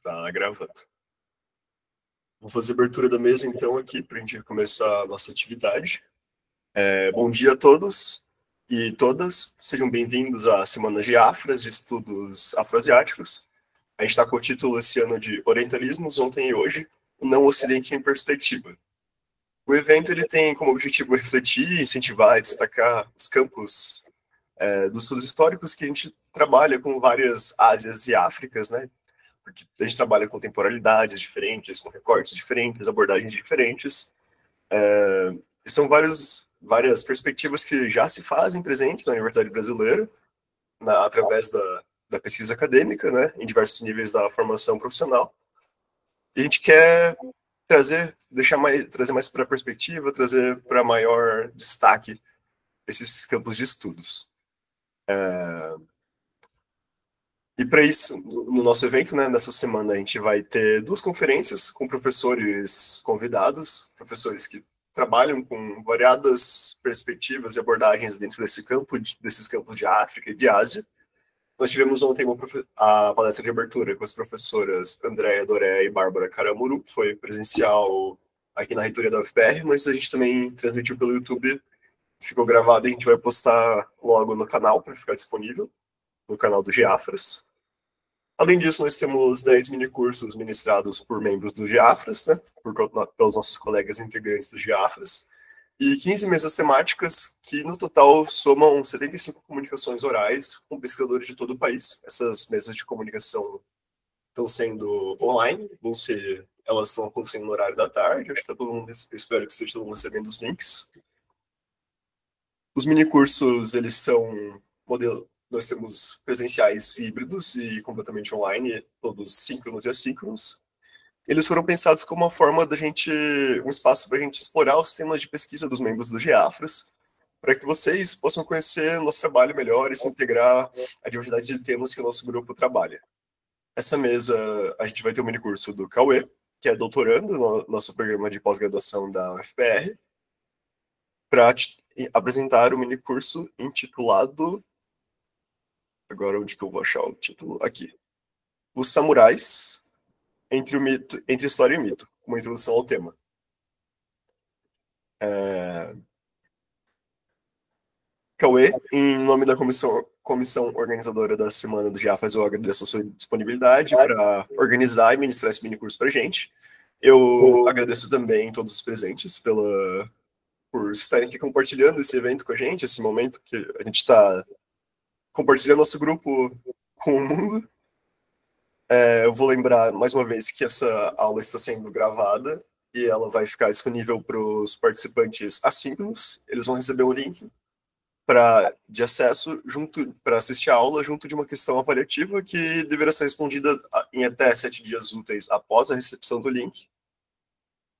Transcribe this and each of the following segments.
Tá gravando. Vou fazer a abertura da mesa, então, aqui, para a gente começar a nossa atividade. Bom dia a todos e todas. Sejam bem-vindos à Semana de Afras, de Estudos Afroasiáticos. A gente está com o título esse ano de Orientalismos, Ontem e Hoje, o Não Ocidente em Perspectiva. O evento ele tem como objetivo refletir, incentivar e destacar os campos dos estudos históricos que a gente trabalha com várias Ásias e Áfricas, né? Porque a gente trabalha com temporalidades diferentes, com recortes diferentes, abordagens diferentes. E são várias perspectivas que já se fazem presente na Universidade Brasileira, através da pesquisa acadêmica, né, em diversos níveis da formação profissional. E a gente quer trazer mais para a perspectiva, trazer para maior destaque esses campos de estudos. E para isso, no nosso evento, né, nessa semana, a gente vai ter 2 conferências com professores convidados, professores que trabalham com variadas perspectivas e abordagens dentro desses campos de África e de Ásia. Nós tivemos ontem a palestra de abertura com as professoras Andréa Doré e Bárbara Caramuru, foi presencial aqui na reitoria da UFPR, mas a gente também transmitiu pelo YouTube, ficou gravado e a gente vai postar logo no canal para ficar disponível, no canal do Geafras. Além disso, nós temos 10 minicursos ministrados por membros do Geafras, né, pelos nossos colegas integrantes do Geafras, e 15 mesas temáticas que, no total, somam 75 comunicações orais com pesquisadores de todo o país. Essas mesas de comunicação estão sendo online, elas estão acontecendo no horário da tarde, acho que espero que esteja todo mundo recebendo os links. Os minicursos, eles são nós temos presenciais híbridos e completamente online, todos síncronos e assíncronos. Eles foram pensados como uma forma um espaço para a gente explorar os temas de pesquisa dos membros do Geafras, para que vocês possam conhecer o nosso trabalho melhor e se integrar à diversidade de temas que o nosso grupo trabalha. Essa mesa, a gente vai ter um minicurso do Cauê, que é doutorando no nosso programa de pós-graduação da UFPR, para apresentar o minicurso intitulado... Agora, onde que eu vou achar o título? Aqui. Os Samurais, entre História e Mito, uma introdução ao tema. Cauê, em nome da comissão organizadora da Semana do Geafras, eu agradeço a sua disponibilidade para organizar e ministrar esse minicurso para a gente. Eu agradeço também todos os presentes por estarem aqui compartilhando esse evento com a gente, esse momento que a gente está compartilhando nosso grupo com o mundo. Eu vou lembrar mais uma vez que essa aula está sendo gravada e ela vai ficar disponível para os participantes assíncronos. Eles vão receber um link de acesso para assistir a aula junto de uma questão avaliativa que deverá ser respondida em até 7 dias úteis após a recepção do link,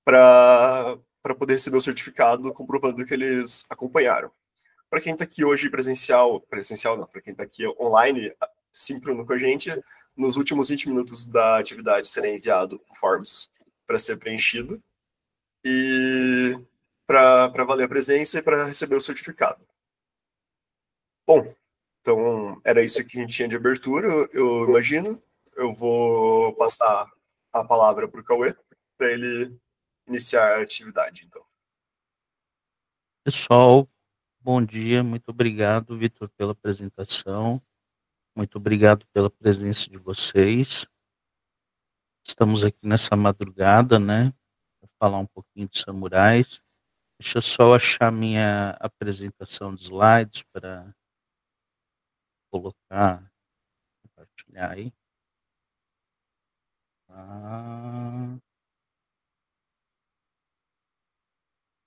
para poder receber o certificado comprovando que eles acompanharam. Para quem está aqui hoje presencial não, para quem está aqui online, síncrono com a gente, nos últimos 20 minutos da atividade será enviado um forms para ser preenchido e para valer a presença e para receber o certificado. Bom, então era isso que a gente tinha de abertura, eu imagino. Eu vou passar a palavra para o Cauê, para ele iniciar a atividade, então. Pessoal, bom dia, muito obrigado, Vitor, pela apresentação, muito obrigado pela presença de vocês. Estamos aqui nessa madrugada, né, para falar um pouquinho de samurais. Deixa eu só achar minha apresentação de slides para compartilhar aí.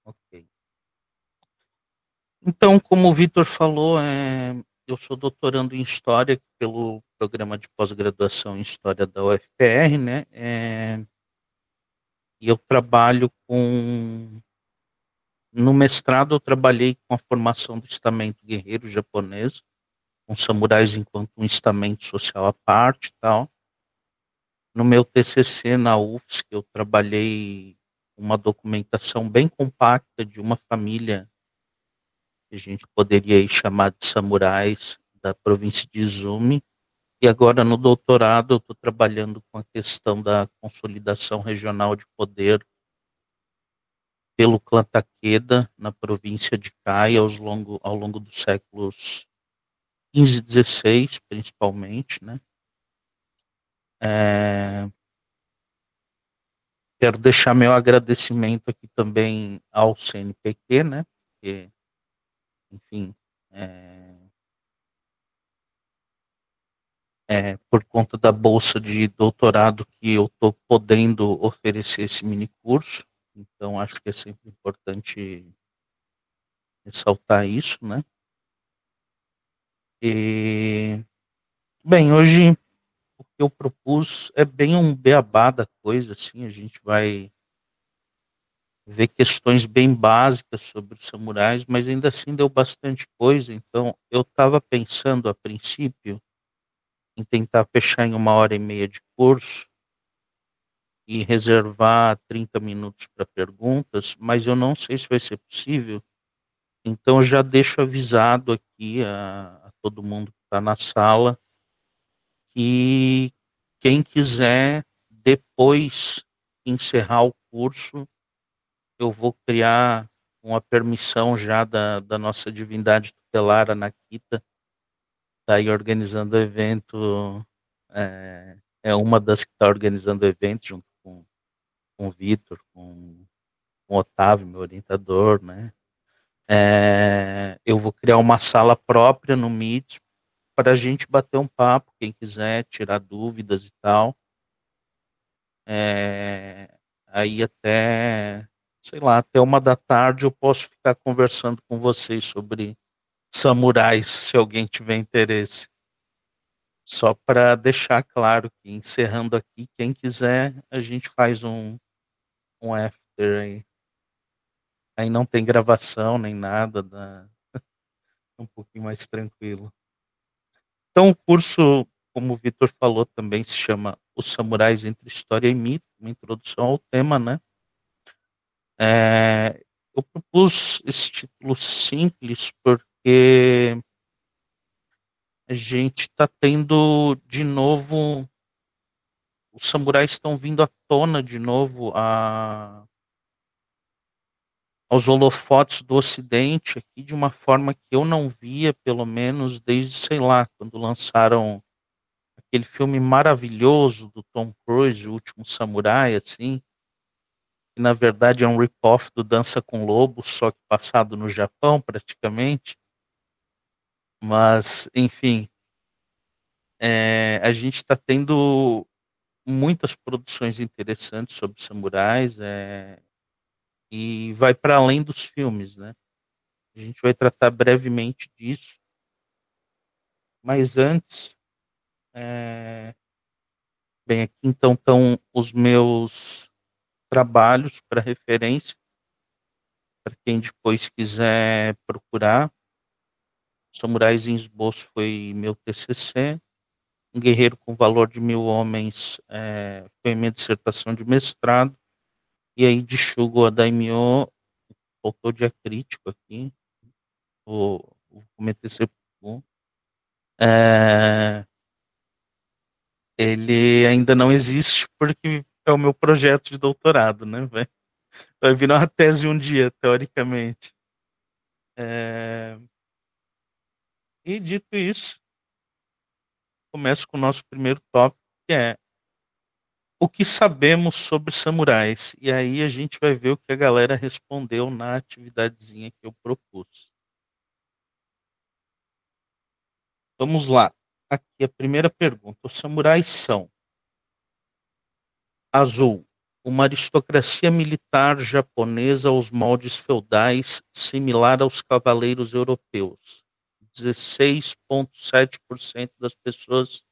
Ok. Então, como o Vitor falou, eu sou doutorando em História pelo programa de pós-graduação em História da UFPR, né? E eu trabalho no mestrado eu trabalhei com a formação do estamento guerreiro japonês, com samurais enquanto um estamento social à parte e tal. No meu TCC na UFSC eu trabalhei uma documentação bem compacta de uma família que a gente poderia chamar de samurais da província de Izumi, E agora no doutorado eu estou trabalhando com a questão da consolidação regional de poder pelo clã Takeda na província de Kai ao longo dos séculos 15 e 16, principalmente, né? É, quero deixar meu agradecimento aqui também ao CNPq, né? Porque, enfim, por conta da bolsa de doutorado que eu estou podendo oferecer esse mini curso. Então, acho que é sempre importante ressaltar isso, né? E, bem, hoje o que eu propus é bem um beabá da coisa, assim, a gente vai ver questões bem básicas sobre os samurais, mas ainda assim deu bastante coisa, então eu estava pensando a princípio em tentar fechar em 1 hora e meia de curso e reservar 30 minutos para perguntas, mas eu não sei se vai ser possível, então eu já deixo avisado aqui a todo mundo que está na sala que quem quiser, depois de encerrar o curso, eu vou criar uma permissão já da nossa divindade tutelar, a Nakita, está aí organizando o evento, é uma das que está organizando o evento, junto com o Vitor, com o Otávio, meu orientador, né? Eu vou criar uma sala própria no Meet para a gente bater um papo, quem quiser tirar dúvidas e tal. Aí até, sei lá, até 1 da tarde eu posso ficar conversando com vocês sobre samurais, se alguém tiver interesse. Só para deixar claro que, encerrando aqui, quem quiser, a gente faz um after aí. Aí não tem gravação nem nada, um pouquinho mais tranquilo. Então, o curso, como o Vitor falou, também se chama Os Samurais entre História e Mito, uma introdução ao tema, né? Eu propus esse título simples porque a gente está tendo de novo, os samurais estão vindo à tona de novo aos holofotes do Ocidente aqui de uma forma que eu não via, pelo menos desde, sei lá, quando lançaram aquele filme maravilhoso do Tom Cruise, O Último Samurai, assim, que na verdade é um rip-off do Dança com Lobos, só que passado no Japão, praticamente. Mas, enfim, a gente está tendo muitas produções interessantes sobre samurais, e vai para além dos filmes, né? A gente vai tratar brevemente disso, mas antes, é, bem, aqui então estão os meus trabalhos para referência, para quem depois quiser procurar. Samurais em Esboço foi meu TCC, Um Guerreiro com Valor de Mil Homens foi minha dissertação de mestrado, e aí de Shugo Daimyo, faltou diacrítico aqui, vou cometer seppuku. Ele ainda não existe porque é o meu projeto de doutorado, né? Vai virar uma tese um dia, teoricamente. E dito isso, começo com o nosso primeiro tópico, que é o que sabemos sobre samurais. E aí a gente vai ver o que a galera respondeu na atividadezinha que eu propus. Vamos lá. Aqui a primeira pergunta. Os samurais são: azul, uma aristocracia militar japonesa aos moldes feudais, similar aos cavaleiros europeus. 16,7% das pessoas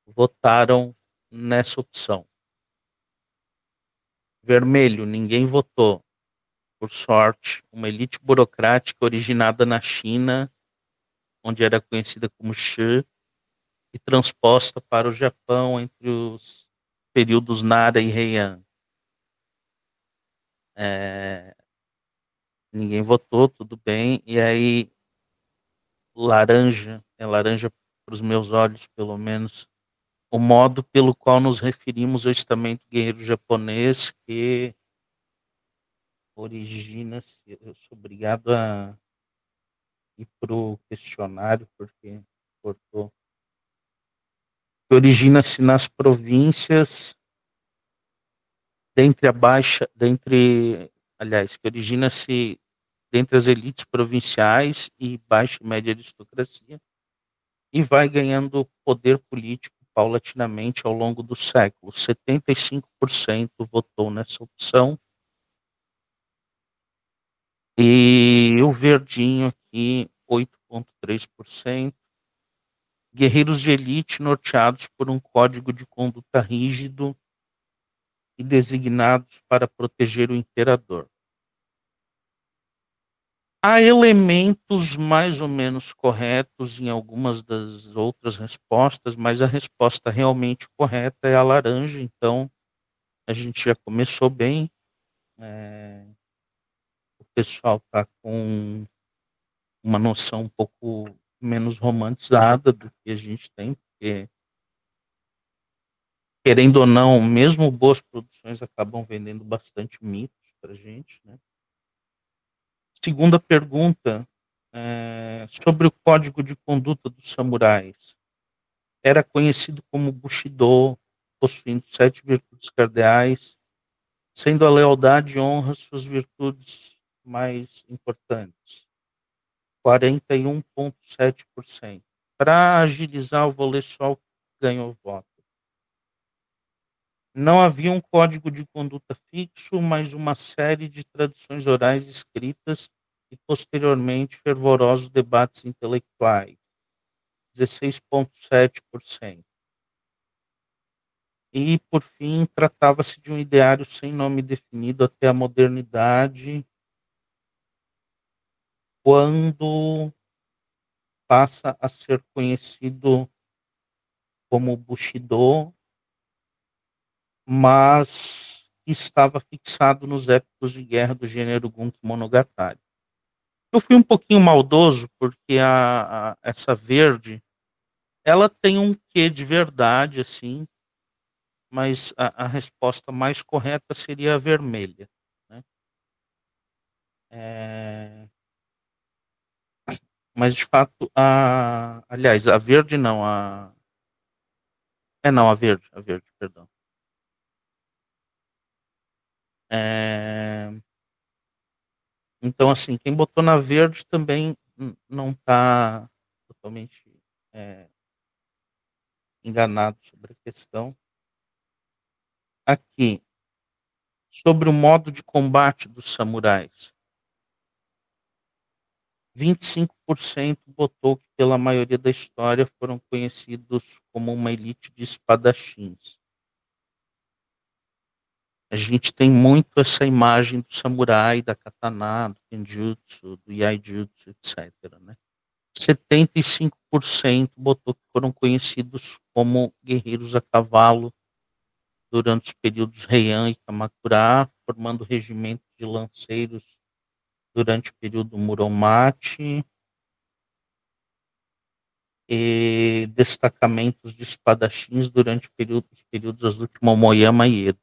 votaram nessa opção. Vermelho, ninguém votou. Por sorte, uma elite burocrática originada na China, onde era conhecida como Shi, e transposta para o Japão entre os períodos Nara e Heian. Ninguém votou, tudo bem. E aí, laranja, para os meus olhos, pelo menos, o modo pelo qual nos referimos ao estamento guerreiro japonês, que origina-se. Eu sou obrigado a ir para o questionário, porque cortou. Que origina-se nas províncias, que origina-se dentre as elites provinciais e baixa e média aristocracia, e vai ganhando poder político paulatinamente ao longo do século. 75% votou nessa opção, e o verdinho aqui, 8,3%. Guerreiros de elite norteados por um código de conduta rígido e designados para proteger o imperador. Há elementos mais ou menos corretos em algumas das outras respostas, mas a resposta realmente correta é a laranja, então a gente já começou bem. O pessoal está com uma noção um pouco menos romantizada do que a gente tem, porque, querendo ou não, mesmo boas produções acabam vendendo bastante mitos para a gente, né? Segunda pergunta, sobre o código de conduta dos samurais. Era conhecido como Bushido, possuindo 7 virtudes cardeais, sendo a lealdade e honra suas virtudes mais importantes. 41,7%. Para agilizar, eu vou ler só o que ganhou o voto. Não havia um código de conduta fixo, mas uma série de tradições orais escritas e, posteriormente, fervorosos debates intelectuais. 16,7%. E, por fim, tratava-se de um ideário sem nome definido até a modernidade, quando passa a ser conhecido como Bushido, mas estava fixado nos épicos de guerra do gênero Gunki Monogatari. Eu fui um pouquinho maldoso, porque essa verde, ela tem um quê de verdade, assim, mas a resposta mais correta seria a vermelha, né? Mas, de fato, aliás, a verde não, não, a verde, perdão. Então, assim, quem botou na verde também não está totalmente enganado sobre a questão. Aqui, sobre o modo de combate dos samurais. 25% botou que, pela maioria da história, foram conhecidos como uma elite de espadachins. A gente tem muito essa imagem do samurai, da katana, do kenjutsu, do yaijutsu, etc., né? 75% botou que foram conhecidos como guerreiros a cavalo durante os períodos Heian e Kamakura, formando regimentos de lanceiros durante o período Muromachi e destacamentos de espadachins durante os períodos do Momoyama e Edo.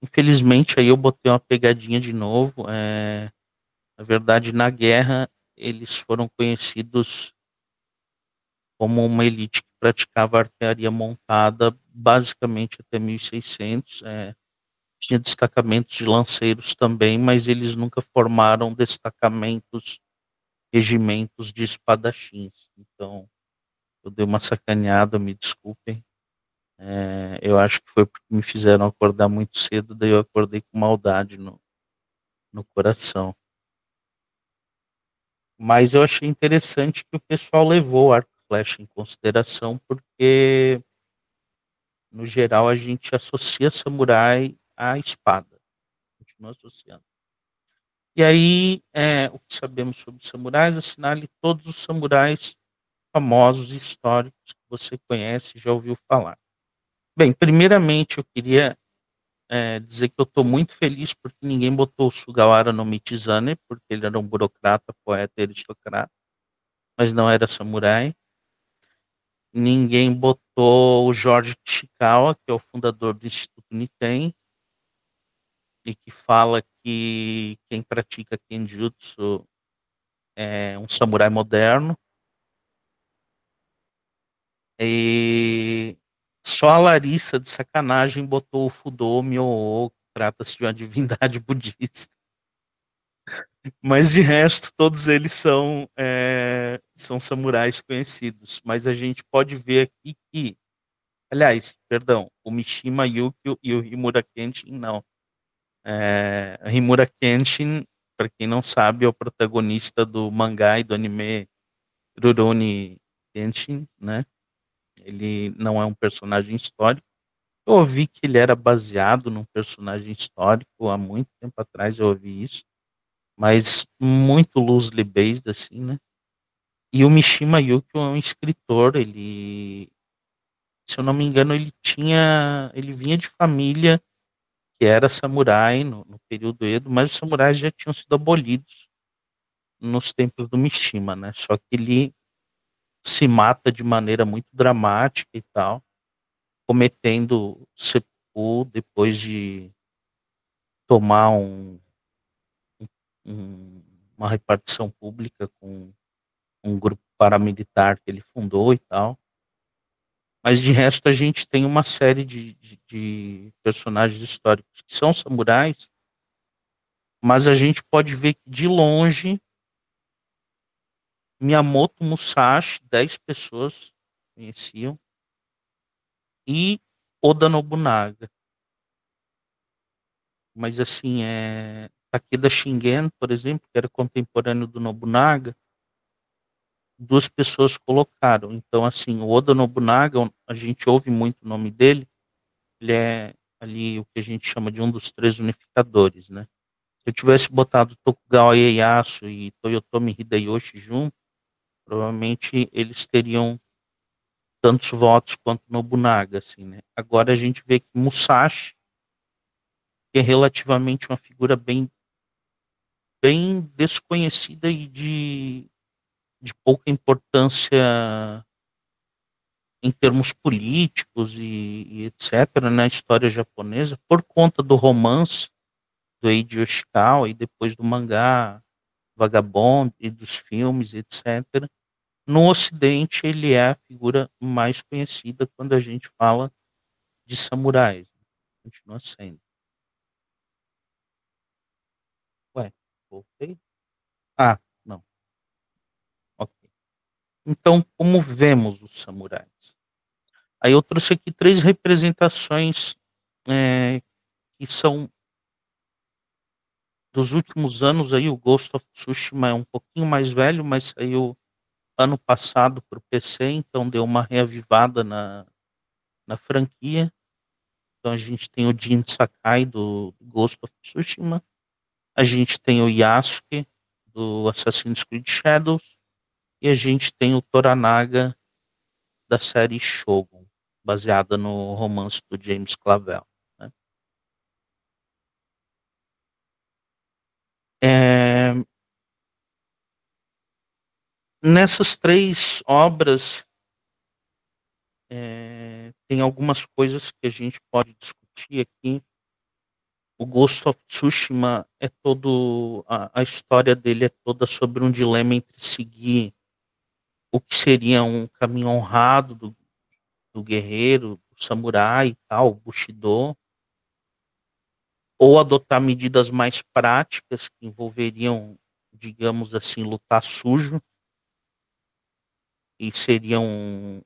Infelizmente, aí eu botei uma pegadinha de novo. Na verdade, na guerra, eles foram conhecidos como uma elite que praticava artilharia montada basicamente até 1600. Tinha destacamentos de lanceiros também, mas eles nunca formaram destacamentos, regimentos de espadachins. Então, eu dei uma sacaneada, me desculpem. Eu acho que foi porque me fizeram acordar muito cedo, daí eu acordei com maldade no coração. Mas eu achei interessante que o pessoal levou o arco e flecha em consideração, porque, no geral, a gente associa samurai à espada. Continua associando. E aí, o que sabemos sobre samurais? Assinale todos os samurais famosos e históricos que você conhece e já ouviu falar. Bem, primeiramente, eu queria dizer que eu estou muito feliz porque ninguém botou o Sugawara no Michizane, porque ele era um burocrata, poeta e aristocrata, mas não era samurai. ninguém botou o Jorge Ishikawa, que é o fundador do Instituto Niten, e que fala que quem pratica Kenjutsu é um samurai moderno. E só a Larissa, de sacanagem, botou o Fudo Myo, que trata-se de uma divindade budista. Mas de resto, todos eles são samurais conhecidos. Mas a gente pode ver aqui que, aliás, perdão, o Mishima Yukio e o Himura Kenshin não. Himura Kenshin, para quem não sabe, é o protagonista do mangá e do anime Rurouni Kenshin, né? Ele não é um personagem histórico. Eu ouvi que ele era baseado num personagem histórico há muito tempo atrás, eu ouvi isso, mas muito loosely based, assim, né? E o Mishima Yukio é um escritor, ele, se eu não me engano, ele vinha de família que era samurai no período Edo, mas os samurais já tinham sido abolidos nos tempos do Mishima, né? Só que ele se mata de maneira muito dramática e tal, cometendo seppuku depois de tomar uma repartição pública com um grupo paramilitar que ele fundou e tal. Mas de resto a gente tem uma série de personagens históricos que são samurais, mas a gente pode ver que de longe Miyamoto Musashi, 10 pessoas conheciam, e Oda Nobunaga. Mas assim, Takeda Shingen, por exemplo, que era contemporâneo do Nobunaga, duas pessoas colocaram. Então, assim, o Oda Nobunaga, a gente ouve muito o nome dele, ele é ali o que a gente chama de um dos três unificadores, né? Se eu tivesse botado Tokugawa Ieyasu e Toyotomi Hideyoshi junto, provavelmente eles teriam tantos votos quanto Nobunaga, assim, né? Agora a gente vê que Musashi, que é relativamente uma figura bem desconhecida e de pouca importância em termos políticos e etc., na história japonesa, por conta do romance do Eiji Yoshikawa e depois do mangá Vagabond e dos filmes, etc. No Ocidente, ele é a figura mais conhecida quando a gente fala de samurais. Continua sendo. Ué, voltei? Ah, não. Ok. Então, como vemos os samurais? Aí eu trouxe aqui três representações que são dos últimos anos. Aí o Ghost of Tsushima é um pouquinho mais velho, mas saiu ano passado para o PC, então deu uma reavivada na franquia. Então a gente tem o Jin Sakai do Ghost of Tsushima, a gente tem o Yasuke do Assassin's Creed Shadows e a gente tem o Toranaga da série Shogun, baseada no romance do James Clavell, né? É, nessas três obras tem algumas coisas que a gente pode discutir aqui. O Ghost of Tsushima é todo a história dele é toda sobre um dilema entre seguir o que seria um caminho honrado do guerreiro, do samurai e tal, Bushido, ou adotar medidas mais práticas que envolveriam, digamos assim, lutar sujo e seriam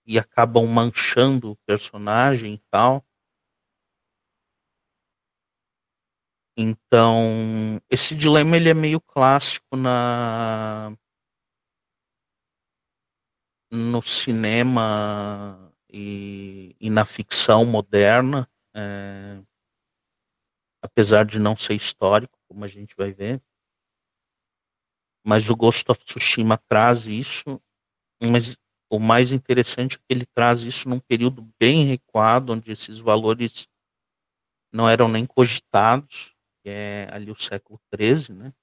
e acabam manchando o personagem e tal. Então, esse dilema ele é meio clássico no cinema e na ficção moderna, apesar de não ser histórico, como a gente vai ver. Mas o Ghost of Tsushima traz isso, mas o mais interessante é que ele traz isso num período bem recuado, onde esses valores não eram nem cogitados, que é ali o século XIII, né?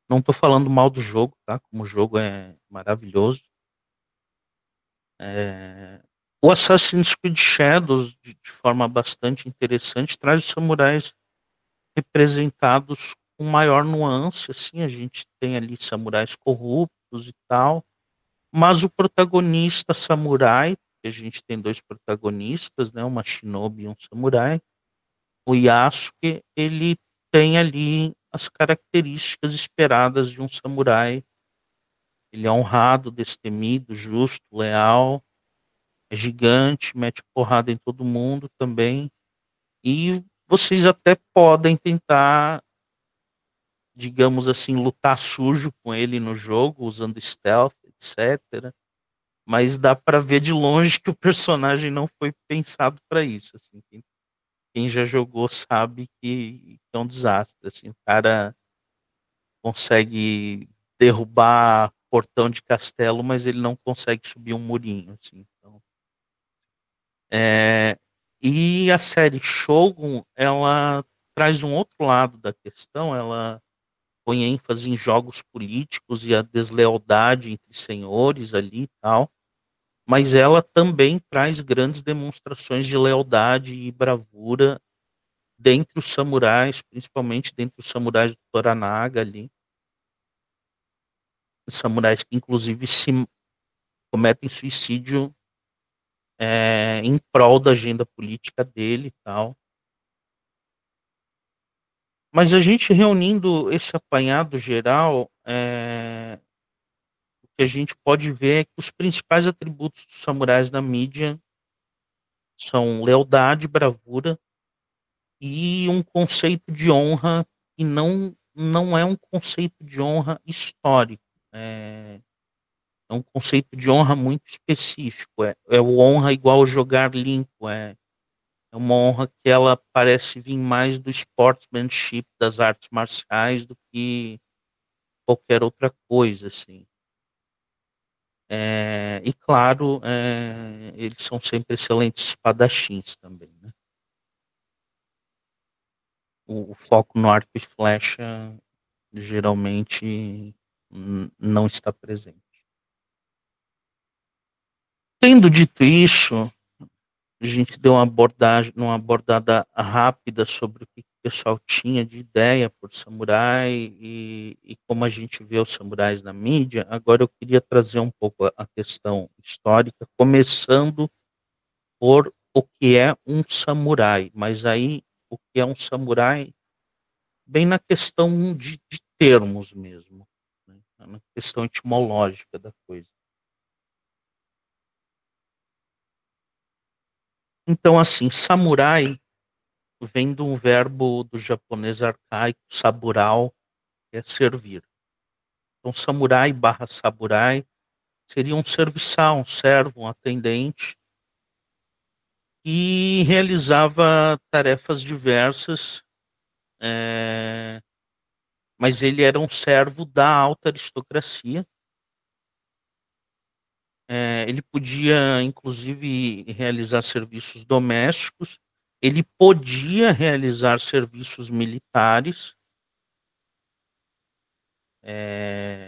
Não estou falando mal do jogo, tá? Como o jogo é maravilhoso. O Assassin's Creed Shadows, de forma bastante interessante, traz os samurais representados com maior nuance, assim, a gente tem ali samurais corruptos e tal, mas o protagonista samurai, que a gente tem dois protagonistas, né, uma shinobi e um samurai, o Yasuke, ele tem ali as características esperadas de um samurai. Ele é honrado, destemido, justo, leal, é gigante, mete porrada em todo mundo também. E vocês até podem tentar, digamos assim, lutar sujo com ele no jogo, usando stealth, etc. Mas dá para ver de longe que o personagem não foi pensado para isso. Assim. Quem já jogou sabe que é um desastre. Assim. O cara consegue derrubar portão de castelo, mas ele não consegue subir um murinho. Assim. Então, é, e a série Shogun, ela traz um outro lado da questão, ela põe ênfase em jogos políticos e a deslealdade entre senhores ali e tal, mas ela também traz grandes demonstrações de lealdade e bravura dentre os samurais, principalmente dentre os samurais do Toranaga ali, samurais que inclusive se cometem suicídio em prol da agenda política dele e tal. Mas a gente reunindo esse apanhado geral, o que a gente pode ver é que os principais atributos dos samurais na mídia são lealdade, bravura e um conceito de honra que não é um conceito de honra histórico. É um conceito de honra muito específico. É o honra igual jogar limpo. É uma honra que ela parece vir mais do sportsmanship das artes marciais do que qualquer outra coisa, assim. E claro, eles são sempre excelentes espadachins também, né? O foco no arco e flecha geralmente não está presente. Tendo dito isso, a gente deu uma abordada rápida sobre o que o pessoal tinha de ideia por samurai e como a gente vê os samurais na mídia. Agora eu queria trazer um pouco a questão histórica, começando por o que é um samurai, mas aí o que é um samurai bem na questão de termos mesmo, né? Na questão etimológica da coisa. Então, assim, samurai vem de um verbo do japonês arcaico, saburao, que é servir. Então, samurai barra saburai seria um serviçal, um servo, um atendente, que realizava tarefas diversas, mas ele era um servo da alta aristocracia. Ele podia, inclusive, realizar serviços domésticos, ele podia realizar serviços militares,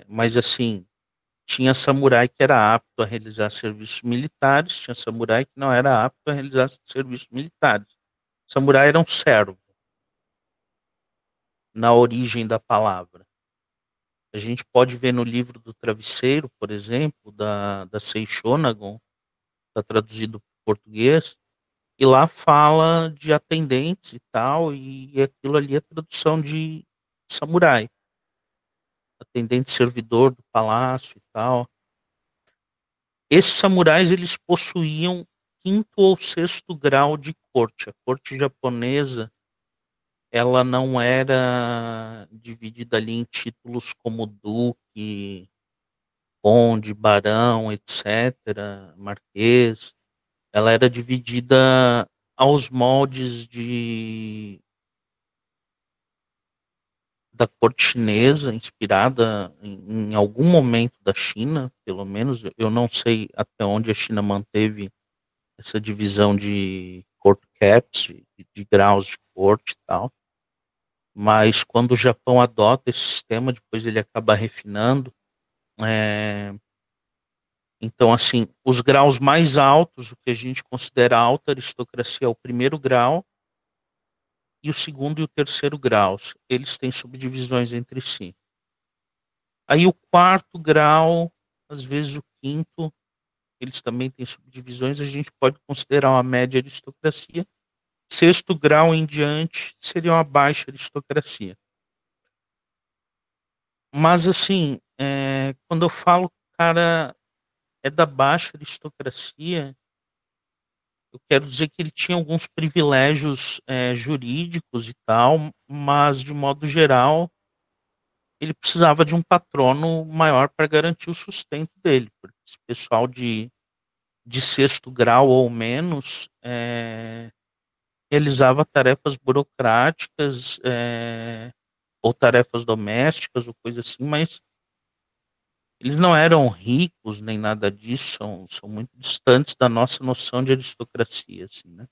mas assim, tinha samurai que era apto a realizar serviços militares, tinha samurai que não era apto a realizar serviços militares. Samurai era um servo, na origem da palavra. A gente pode ver no livro do Travesseiro, por exemplo, da Seishonagon, está traduzido para o português, e lá fala de atendentes e tal, e aquilo ali é tradução de samurai. Atendente servidor do palácio e tal. Esses samurais, eles possuíam quinto ou sexto grau de corte. A corte japonesa, ela não era dividida ali em títulos como duque, conde, barão, etc., marquês. Ela era dividida aos moldes da corte chinesa, inspirada em algum momento da China, pelo menos. Eu não sei até onde a China manteve essa divisão de court caps, de graus de corte e tal. Mas quando o Japão adota esse sistema, depois ele acaba refinando. Então, assim, os graus mais altos, o que a gente considera alta aristocracia, é o primeiro grau, e o segundo e o terceiro graus. Eles têm subdivisões entre si. Aí o quarto grau, às vezes o quinto, eles também têm subdivisões, a gente pode considerar uma média aristocracia. Sexto grau em diante seria uma baixa aristocracia. Mas, assim, quando eu falo, cara, é da baixa aristocracia, eu quero dizer que ele tinha alguns privilégios jurídicos e tal, mas, de modo geral, ele precisava de um patrono maior para garantir o sustento dele, porque esse pessoal de sexto grau ou menos realizava tarefas burocráticas ou tarefas domésticas ou coisa assim, mas eles não eram ricos nem nada disso, são muito distantes da nossa noção de aristocracia, assim, né?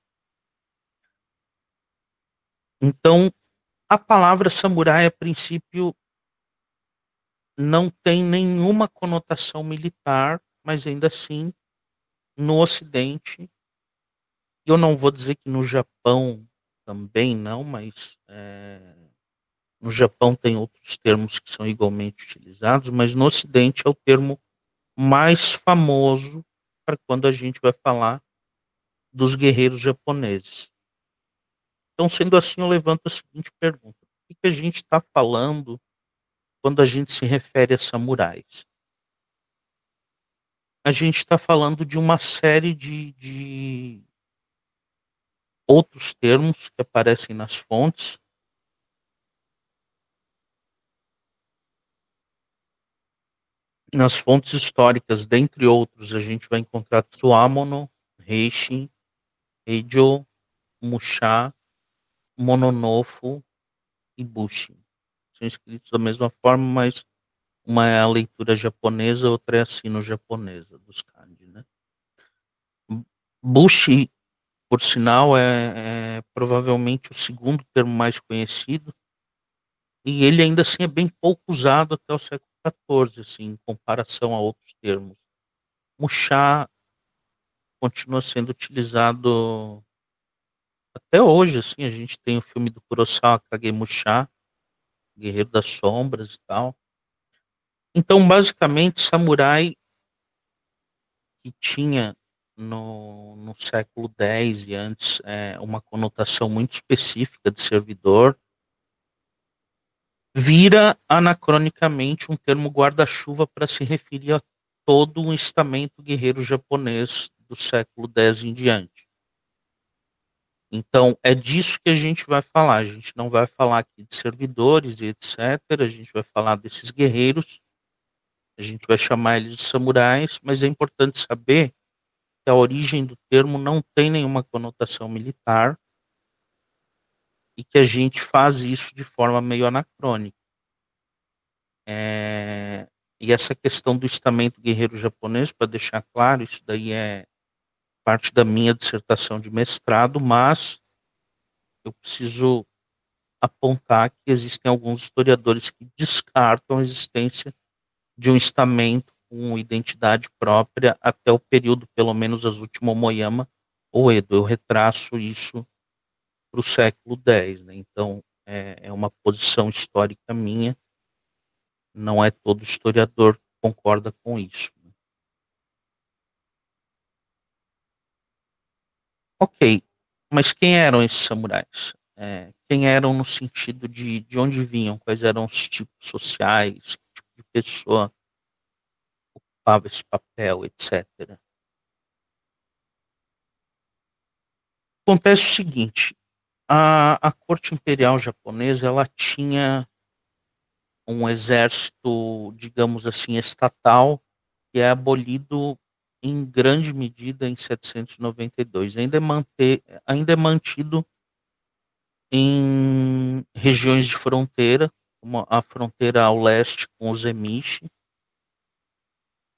Então, a palavra samurai, a princípio, não tem nenhuma conotação militar, mas ainda assim, no Ocidente, eu não vou dizer que no Japão também não, mas no Japão tem outros termos que são igualmente utilizados, mas no Ocidente é o termo mais famoso para quando a gente vai falar dos guerreiros japoneses. Então, sendo assim, eu levanto a seguinte pergunta: o que a gente está falando quando a gente se refere a samurais? A gente está falando de uma série de outros termos que aparecem nas fontes. Nas fontes históricas, dentre outros, a gente vai encontrar Tsuamono, Reishi, Heijo, Musha, Mononofo e Bushi. São escritos da mesma forma, mas uma é a leitura japonesa, outra é a sino-japonesa dos kanji, né? Bushi, por sinal, é provavelmente o segundo termo mais conhecido, e ele ainda assim é bem pouco usado até o século XIV, assim, em comparação a outros termos. Musha continua sendo utilizado até hoje, assim, a gente tem o filme do Kurosawa Kagemusha, Guerreiro das Sombras e tal. Então, basicamente, samurai que tinha no século X e antes uma conotação muito específica de servidor, vira anacronicamente um termo guarda-chuva para se referir a todo um estamento guerreiro japonês do século X em diante. Então, é disso que a gente vai falar. A gente não vai falar aqui de servidores e etc. A gente vai falar desses guerreiros. A gente vai chamar eles de samurais, mas é importante saber que a origem do termo não tem nenhuma conotação militar e que a gente faz isso de forma meio anacrônica. E essa questão do estamento guerreiro japonês, para deixar claro, isso daí é parte da minha dissertação de mestrado, mas eu preciso apontar que existem alguns historiadores que descartam a existência de um estamento com identidade própria até o período, pelo menos, as últimas Moyama ou Edo. Eu retraço isso para o século X, né? Então, é uma posição histórica minha, não é todo historiador que concorda com isso. Ok, mas quem eram esses samurais? Quem eram no sentido de onde vinham, quais eram os tipos sociais, que tipo de pessoa ocupava esse papel, etc. Acontece o seguinte, a corte imperial japonesa, ela tinha um exército, digamos assim, estatal, que é abolido em grande medida em 792. Ainda é mantido em regiões de fronteira, como a fronteira ao leste com os Emishi,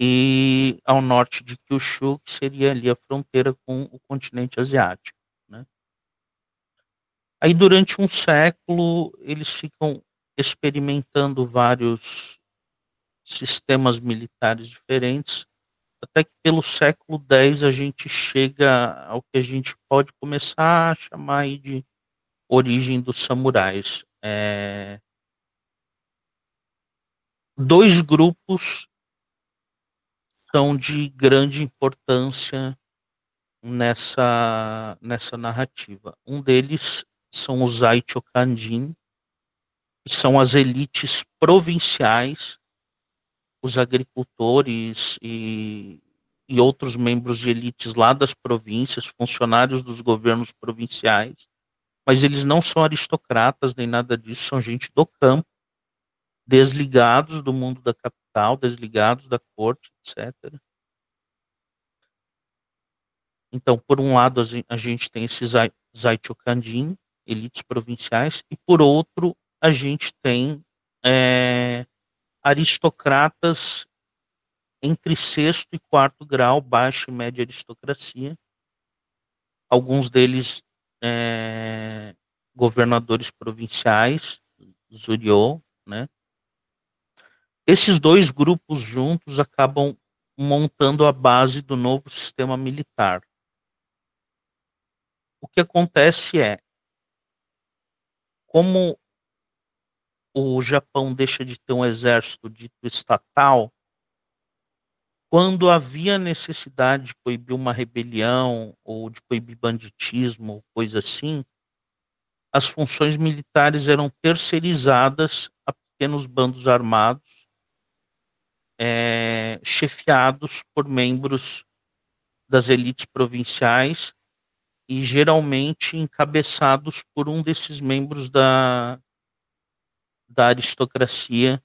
e ao norte de Kyushu, que seria ali a fronteira com o continente asiático, né? Aí, durante um século, eles ficam experimentando vários sistemas militares diferentes, até que pelo século X a gente chega ao que a gente pode começar a chamar aí de origem dos samurais. Dois grupos são de grande importância nessa narrativa. Um deles são os Aichokanjin, que são as elites provinciais, os agricultores e outros membros de elites lá das províncias, funcionários dos governos provinciais, mas eles não são aristocratas nem nada disso, são gente do campo, desligados do mundo da capital, desligados da corte, etc. Então, por um lado, a gente tem esses Zaichokanjin, elites provinciais, e por outro, a gente tem aristocratas entre sexto e quarto grau, baixa e média aristocracia, alguns deles governadores provinciais, Zuriô, né? Esses dois grupos juntos acabam montando a base do novo sistema militar. O que acontece é, como o Japão deixa de ter um exército dito estatal, quando havia necessidade de coibir uma rebelião ou de coibir banditismo ou coisa assim, as funções militares eram terceirizadas a pequenos bandos armados, chefiados por membros das elites provinciais e geralmente encabeçados por um desses membros da aristocracia,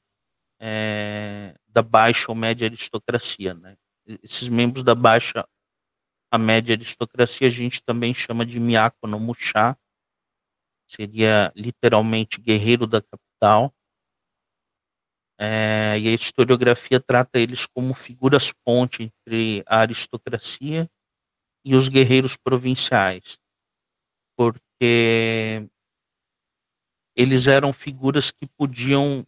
da baixa ou média aristocracia, né? Esses membros da baixa a média aristocracia a gente também chama de Miyako no Musha, seria literalmente guerreiro da capital, e a historiografia trata eles como figuras ponte entre a aristocracia e os guerreiros provinciais, porque eles eram figuras que podiam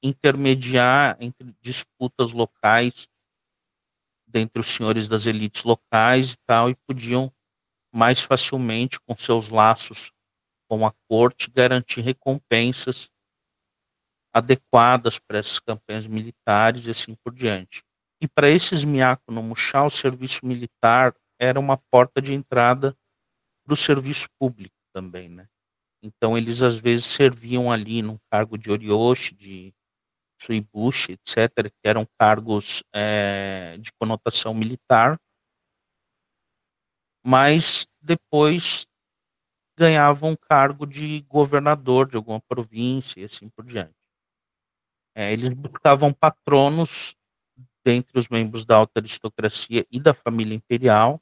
intermediar entre disputas locais dentre os senhores das elites locais e tal, e podiam mais facilmente, com seus laços com a corte, garantir recompensas adequadas para essas campanhas militares e assim por diante. E para esses Miyako no Musha, o serviço militar era uma porta de entrada para o serviço público também, né? Então eles às vezes serviam ali num cargo de Oryoshi, de Suibushi, etc., que eram cargos de conotação militar, mas depois ganhavam um cargo de governador de alguma província e assim por diante. Eles buscavam patronos dentre os membros da alta aristocracia e da família imperial.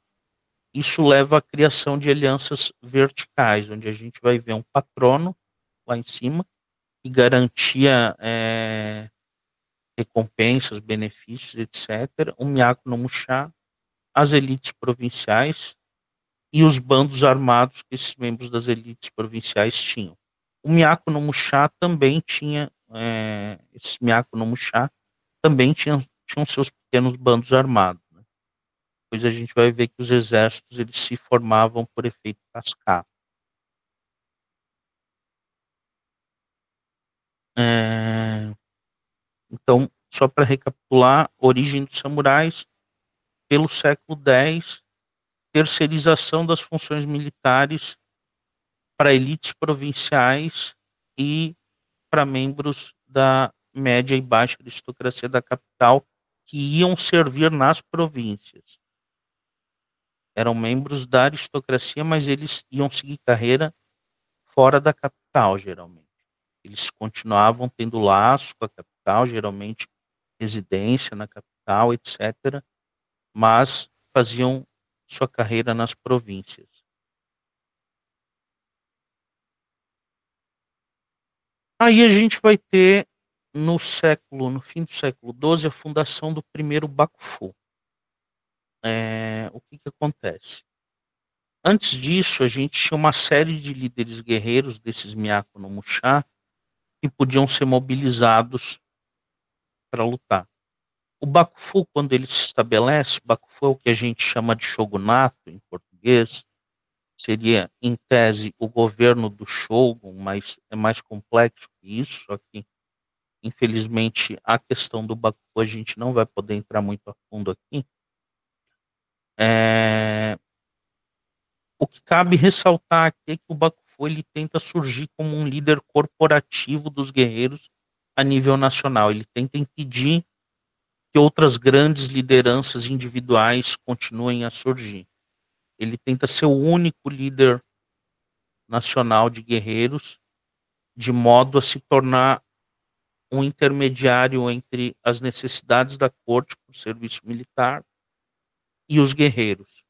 Isso leva à criação de alianças verticais, onde a gente vai ver um patrono lá em cima que garantia recompensas, benefícios, etc. Um Miyako no Musha, as elites provinciais e os bandos armados que esses membros das elites provinciais tinham. O Miyako no Musha também tinha, esses Miyako no Musha também tinham seus pequenos bandos armados. Né? Depois a gente vai ver que os exércitos eles se formavam por efeito cascata. Então, só para recapitular, origem dos samurais, pelo século X, terceirização das funções militares para elites provinciais e para membros da média e baixa aristocracia da capital que iam servir nas províncias. Eram membros da aristocracia, mas eles iam seguir carreira fora da capital, geralmente. Eles continuavam tendo laço com a capital, geralmente residência na capital, etc., mas faziam sua carreira nas províncias. Aí a gente vai ter no fim do século XII, a fundação do primeiro Bakufu. O que acontece? Antes disso, a gente tinha uma série de líderes guerreiros desses Miyako no Musha que podiam ser mobilizados para lutar. O Bakufu, quando ele se estabelece, Bakufu é o que a gente chama de shogunato em português, seria, em tese, o governo do shogun, mas é mais complexo que isso, só que, infelizmente, a questão do Bakufu a gente não vai poder entrar muito a fundo aqui. O que cabe ressaltar aqui é que o Bakufu ele tenta surgir como um líder corporativo dos guerreiros a nível nacional. Ele tenta impedir que outras grandes lideranças individuais continuem a surgir. Ele tenta ser o único líder nacional de guerreiros, de modo a se tornar um intermediário entre as necessidades da corte por serviço militar e os guerreiros.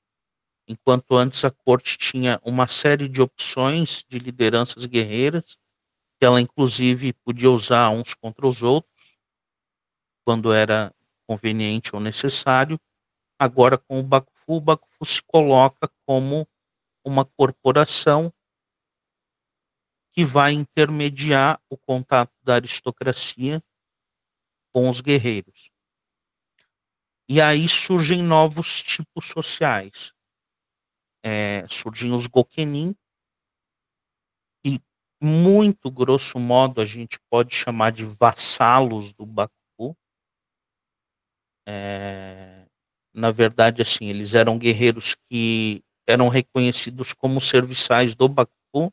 Enquanto antes a corte tinha uma série de opções de lideranças guerreiras, que ela inclusive podia usar uns contra os outros, quando era conveniente ou necessário. Agora, com o Bakufu se coloca como uma corporação que vai intermediar o contato da aristocracia com os guerreiros. E aí surgem novos tipos sociais. Surgem os Gokenin, e, muito grosso modo, a gente pode chamar de vassalos do Bakufu. Na verdade, assim, eles eram guerreiros que eram reconhecidos como serviçais do Bakufu,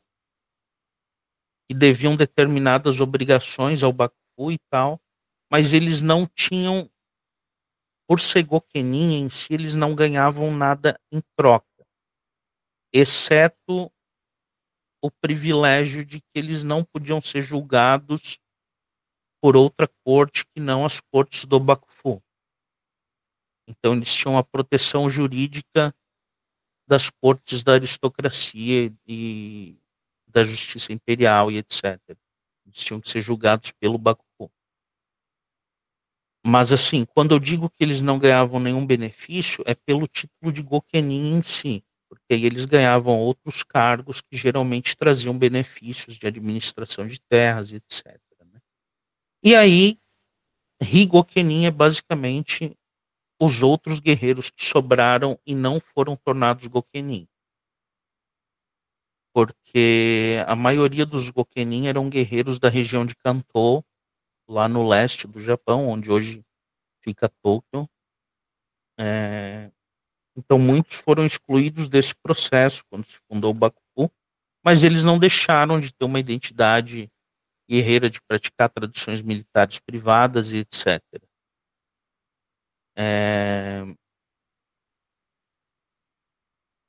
que deviam determinadas obrigações ao Bakufu e tal, mas eles não tinham, por ser Gokenin em si, eles não ganhavam nada em troca, exceto o privilégio de que eles não podiam ser julgados por outra corte que não as cortes do Bakufu. Então eles tinham a proteção jurídica das cortes da aristocracia e da justiça imperial e etc. Eles tinham que ser julgados pelo Bakufu. Mas assim, quando eu digo que eles não ganhavam nenhum benefício, é pelo título de Gokenin em si, porque aí eles ganhavam outros cargos que geralmente traziam benefícios de administração de terras e etc. Né? E aí, Higokenin é basicamente os outros guerreiros que sobraram e não foram tornados Gokenin. Porque a maioria dos Gokenin eram guerreiros da região de Kanto, lá no leste do Japão, onde hoje fica Tóquio. Então muitos foram excluídos desse processo quando se fundou o Bakufu, mas eles não deixaram de ter uma identidade guerreira, de praticar tradições militares privadas e etc.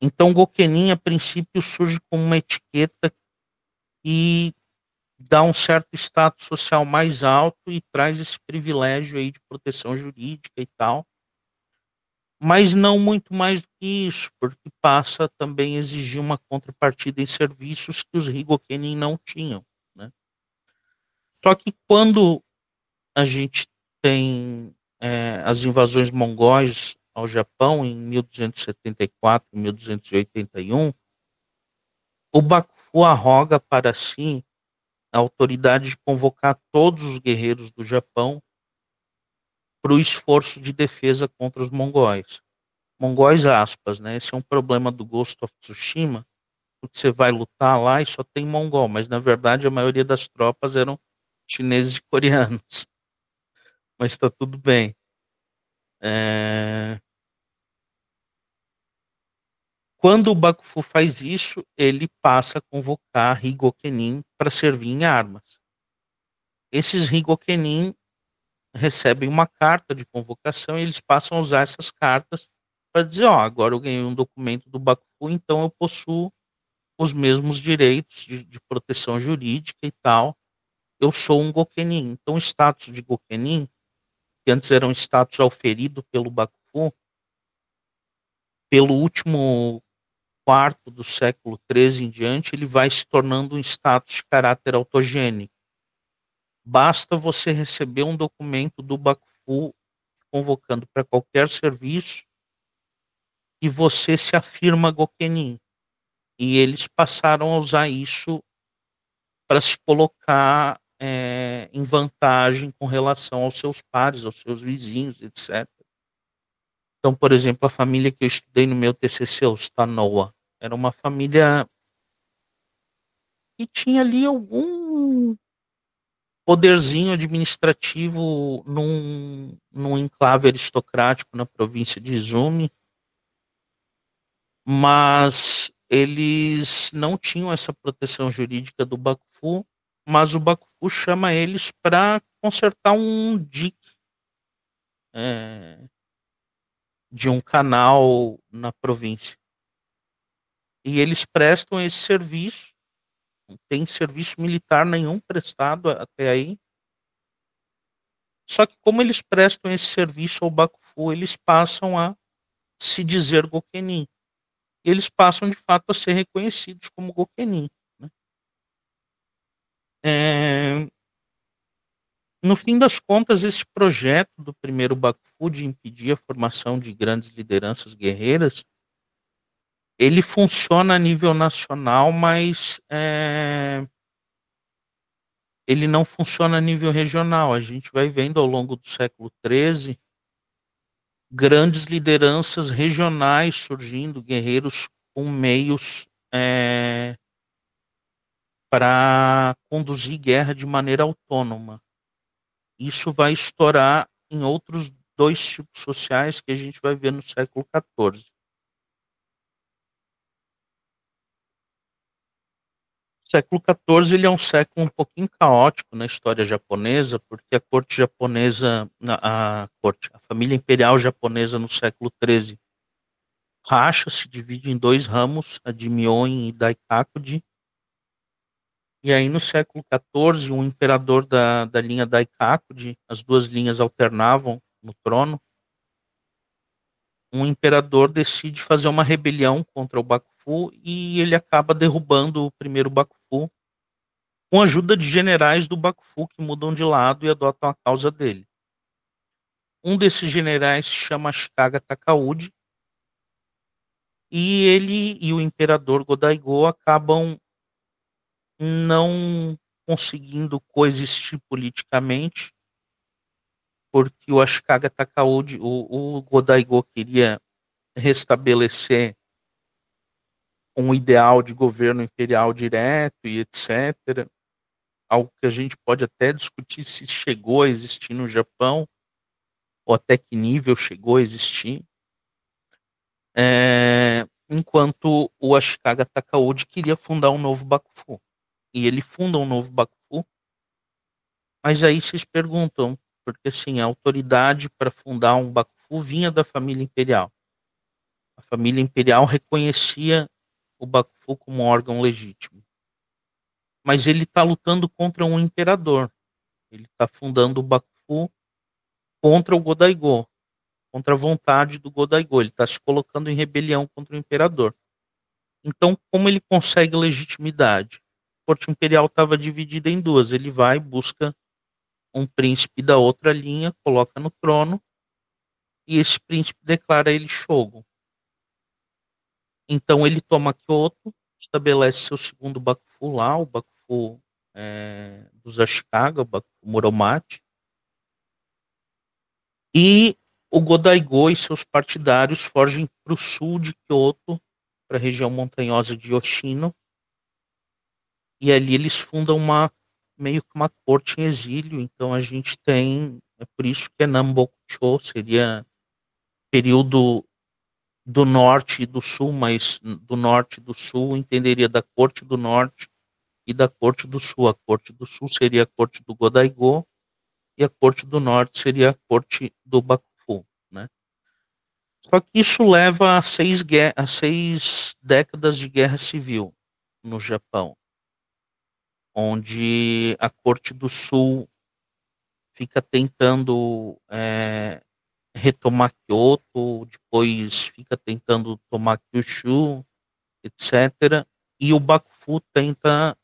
Então Gokenin, a princípio, surge como uma etiqueta que dá um certo status social mais alto e traz esse privilégio aí de proteção jurídica e tal, mas não muito mais do que isso, porque passa também a exigir uma contrapartida em serviços que os Higokenin não tinham, né? Só que quando a gente tem as invasões mongóis ao Japão em 1274, 1281, o Bakufu arroga para si a autoridade de convocar todos os guerreiros do Japão para o esforço de defesa contra os mongóis. Mongóis, aspas, né? Esse é um problema do Ghost of Tsushima, porque você vai lutar lá e só tem mongol, mas na verdade a maioria das tropas eram chineses e coreanos. Mas está tudo bem. Quando o Bakufu faz isso, ele passa a convocar Higokenin para servir em armas. Esses Higokenin recebem uma carta de convocação e eles passam a usar essas cartas para dizer, agora eu ganhei um documento do Bakufu, então eu possuo os mesmos direitos de proteção jurídica e tal. Eu sou um Gokenin. Então o status de Gokenin, que antes era um status auferido pelo Bakufu, pelo último quarto do século XIII em diante, ele vai se tornando um status de caráter autogênico. Basta você receber um documento do Bakufu convocando para qualquer serviço e você se afirma Gokenin. E eles passaram a usar isso para se colocar em vantagem com relação aos seus pares, aos seus vizinhos, etc. Então, por exemplo, a família que eu estudei no meu TCC, os Tanoa, era uma família que tinha ali algum poderzinho administrativo num enclave aristocrático na província de Izumi, mas eles não tinham essa proteção jurídica do Bakufu, mas o Bakufu chama eles para consertar um dique de um canal na província. E eles prestam esse serviço, não tem serviço militar nenhum prestado até aí. Só que como eles prestam esse serviço ao Bakufu, eles passam a se dizer Gokenin. E eles passam, de fato, a ser reconhecidos como Gokenin. Né? No fim das contas, esse projeto do primeiro Bakufu de impedir a formação de grandes lideranças guerreiras, ele funciona a nível nacional, mas ele não funciona a nível regional. A gente vai vendo ao longo do século XIII grandes lideranças regionais surgindo, guerreiros com meios para conduzir guerra de maneira autônoma. Isso vai estourar em outros dois tipos sociais que a gente vai ver no século XIV. O século XIV ele é um século um pouquinho caótico na história japonesa, porque a corte japonesa, a família imperial japonesa no século XIII racha, se divide em dois ramos, a de Myoin e Daikakuji. E aí no século XIV, um imperador da linha Daikakuji, as duas linhas alternavam no trono, um imperador decide fazer uma rebelião contra o Bakufu e ele acaba derrubando o primeiro Bakufu com a ajuda de generais do Bakufu que mudam de lado e adotam a causa dele. Um desses generais se chama Ashikaga Takauji e ele e o imperador Godaigo acabam não conseguindo coexistir politicamente, porque o Ashikaga Takauji, o Godaigo queria restabelecer um ideal de governo imperial direto e etc. Algo que a gente pode até discutir se chegou a existir no Japão, ou até que nível chegou a existir. Enquanto o Ashikaga Takauji queria fundar um novo Bakufu. E ele funda um novo Bakufu, mas aí vocês perguntam, porque assim, a autoridade para fundar um Bakufu vinha da família imperial. A família imperial reconhecia o Bakufu como um órgão legítimo. Mas ele está lutando contra um imperador. Ele está fundando o Bakufu contra o Godaigo, contra a vontade do Godaigo. Ele está se colocando em rebelião contra o imperador. Então, como ele consegue legitimidade? A corte imperial estava dividida em duas. Ele vai, busca um príncipe da outra linha, coloca no trono, e esse príncipe declara ele Shogun. Então ele toma Kyoto, estabelece seu segundo Bakufu lá, o Bakufu dos Ashikaga, o Bakufu Muromachi, e o Godaigo e seus partidários fogem para o sul de Kyoto, para a região montanhosa de Yoshino, e ali eles fundam meio que uma corte em exílio. Então a gente tem, é por isso que é Nambokucho, seria período do norte e do sul, mas do norte e do sul entenderia da corte do norte e da corte do sul. A corte do sul seria a corte do Godaigo e a corte do norte seria a corte do Bakufu, né? Só que isso leva a 6 décadas de guerra civil no Japão, onde a corte do sul fica tentando retomar Kyoto, depois fica tentando tomar Kyushu, etc. E o Bakufu tenta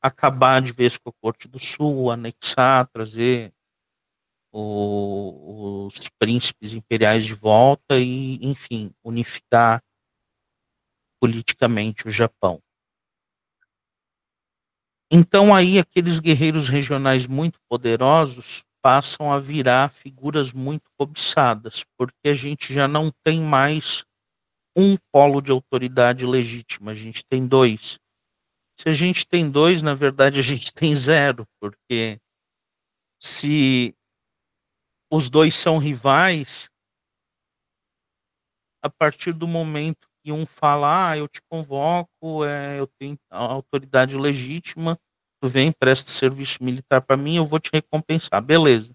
acabar de vez com a Corte do Sul, anexar, trazer os príncipes imperiais de volta e, enfim, unificar politicamente o Japão. Então aí aqueles guerreiros regionais muito poderosos passam a virar figuras muito cobiçadas, porque a gente já não tem mais um polo de autoridade legítima, a gente tem dois. Se a gente tem dois, na verdade a gente tem zero, porque se os dois são rivais, a partir do momento que um fala, eu te convoco, eu tenho a autoridade legítima, tu vem, presta serviço militar para mim, eu vou te recompensar, beleza.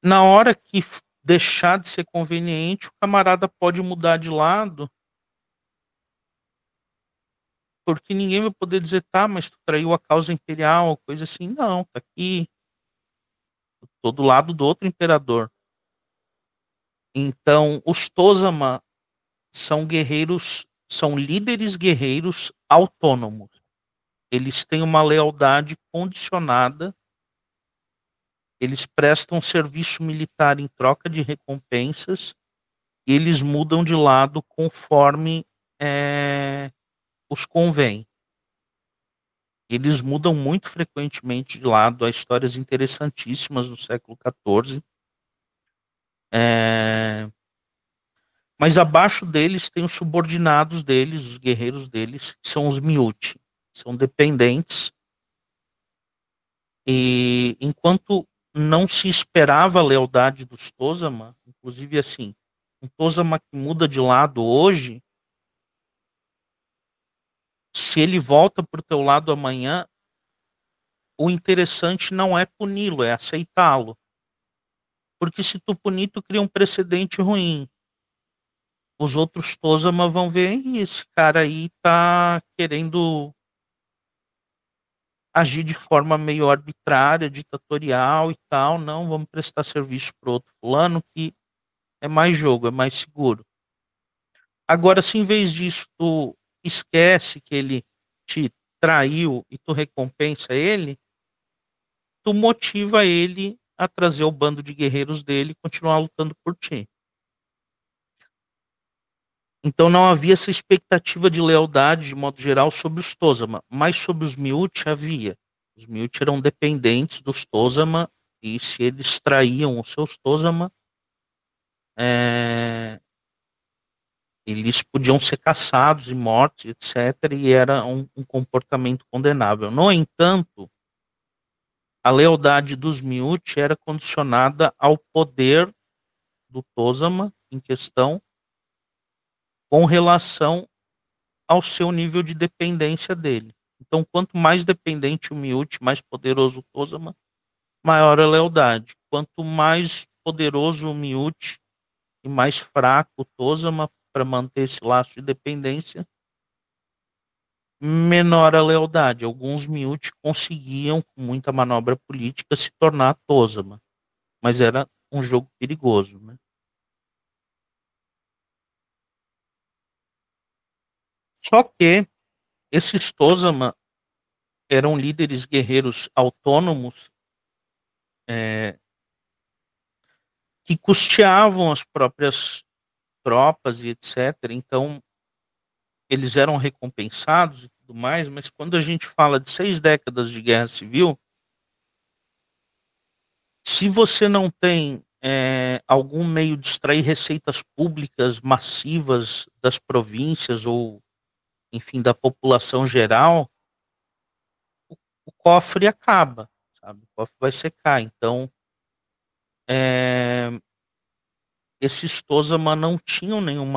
Na hora que deixar de ser conveniente, o camarada pode mudar de lado, porque ninguém vai poder dizer, tá, mas tu traiu a causa imperial, coisa assim. Não, tá aqui, tô do lado do outro imperador. Então, os Tozama são guerreiros, são líderes guerreiros autônomos. Eles têm uma lealdade condicionada, eles prestam serviço militar em troca de recompensas, e eles mudam de lado conforme os convém. Eles mudam muito frequentemente de lado. Há histórias interessantíssimas no século XIV. Mas abaixo deles tem os subordinados deles, os guerreiros deles, que são os Miúti. São dependentes. E enquanto não se esperava a lealdade dos Tozama, inclusive assim, um Tozama que muda de lado hoje, se ele volta para o teu lado amanhã, o interessante não é puni-lo, é aceitá-lo. Porque se tu punir, tu cria um precedente ruim. Os outros Tozama vão ver, e esse cara aí tá querendo agir de forma meio arbitrária, ditatorial e tal. Não, vamos prestar serviço pro outro fulano que é mais jogo, é mais seguro. Agora, se em vez disso tu esquece que ele te traiu e tu recompensa ele, tu motiva ele a trazer o bando de guerreiros dele e continuar lutando por ti. Então não havia essa expectativa de lealdade, de modo geral, sobre os Tozama, mas sobre os Miúti havia. Os Miúti eram dependentes dos Tozama, e se eles traíam os seus Tozama, eles podiam ser caçados e mortos, etc., e era um comportamento condenável. No entanto, a lealdade dos Miúti era condicionada ao poder do Tozama em questão com relação ao seu nível de dependência dele. Então, quanto mais dependente o Miúti, mais poderoso o Tozama, maior a lealdade. Quanto mais poderoso o Miúti e mais fraco o Tozama para manter esse laço de dependência, menor a lealdade. Alguns Miúti conseguiam, com muita manobra política, se tornar Tozama, mas era um jogo perigoso, né? Só que esses Tozama eram líderes guerreiros autônomos, é, que custeavam as próprias tropas e etc. Então, eles eram recompensados e tudo mais, mas quando a gente fala de 6 décadas de guerra civil, se você não tem algum meio de extrair receitas públicas massivas das províncias ou, enfim, da população geral, o cofre acaba, sabe? O cofre vai secar. Então, é, esses Tozama não tinham nenhum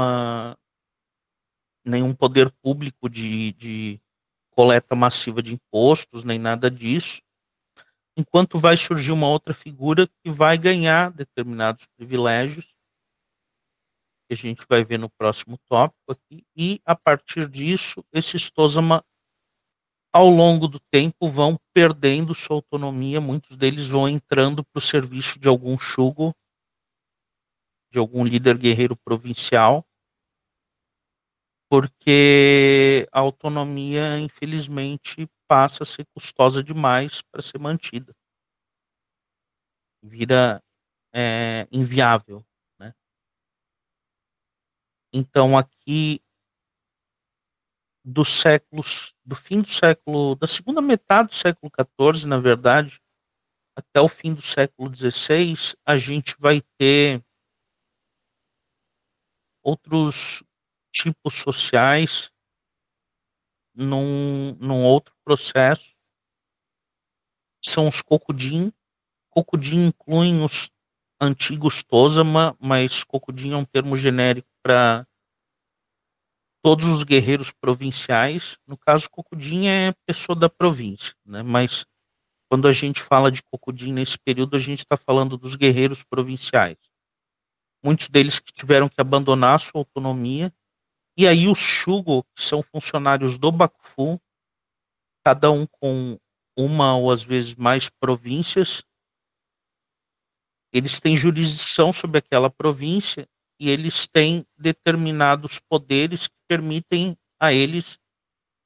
poder público de coleta massiva de impostos, nem nada disso, enquanto vai surgir uma outra figura que vai ganhar determinados privilégios, que a gente vai ver no próximo tópico aqui, e a partir disso, esses Tozama, ao longo do tempo, vão perdendo sua autonomia, muitos deles vão entrando para o serviço de algum Shugo, de algum líder guerreiro provincial, porque a autonomia, infelizmente, passa a ser custosa demais para ser mantida. Vira inviável, né? Então, aqui, do fim do século, da segunda metade do século XIV, na verdade, até o fim do século XVI, a gente vai ter outros tipos sociais num outro processo. São os Kokudin. Kokudin incluem os antigos Tozama, mas Kokudin é um termo genérico para todos os guerreiros provinciais. No caso, Kokudin é pessoa da província, né? Mas quando a gente fala de Kokudin nesse período, a gente está falando dos guerreiros provinciais. Muitos deles que tiveram que abandonar a sua autonomia. E aí os Shugo, que são funcionários do Bakufu, cada um com uma ou às vezes mais províncias, eles têm jurisdição sobre aquela província e eles têm determinados poderes que permitem a eles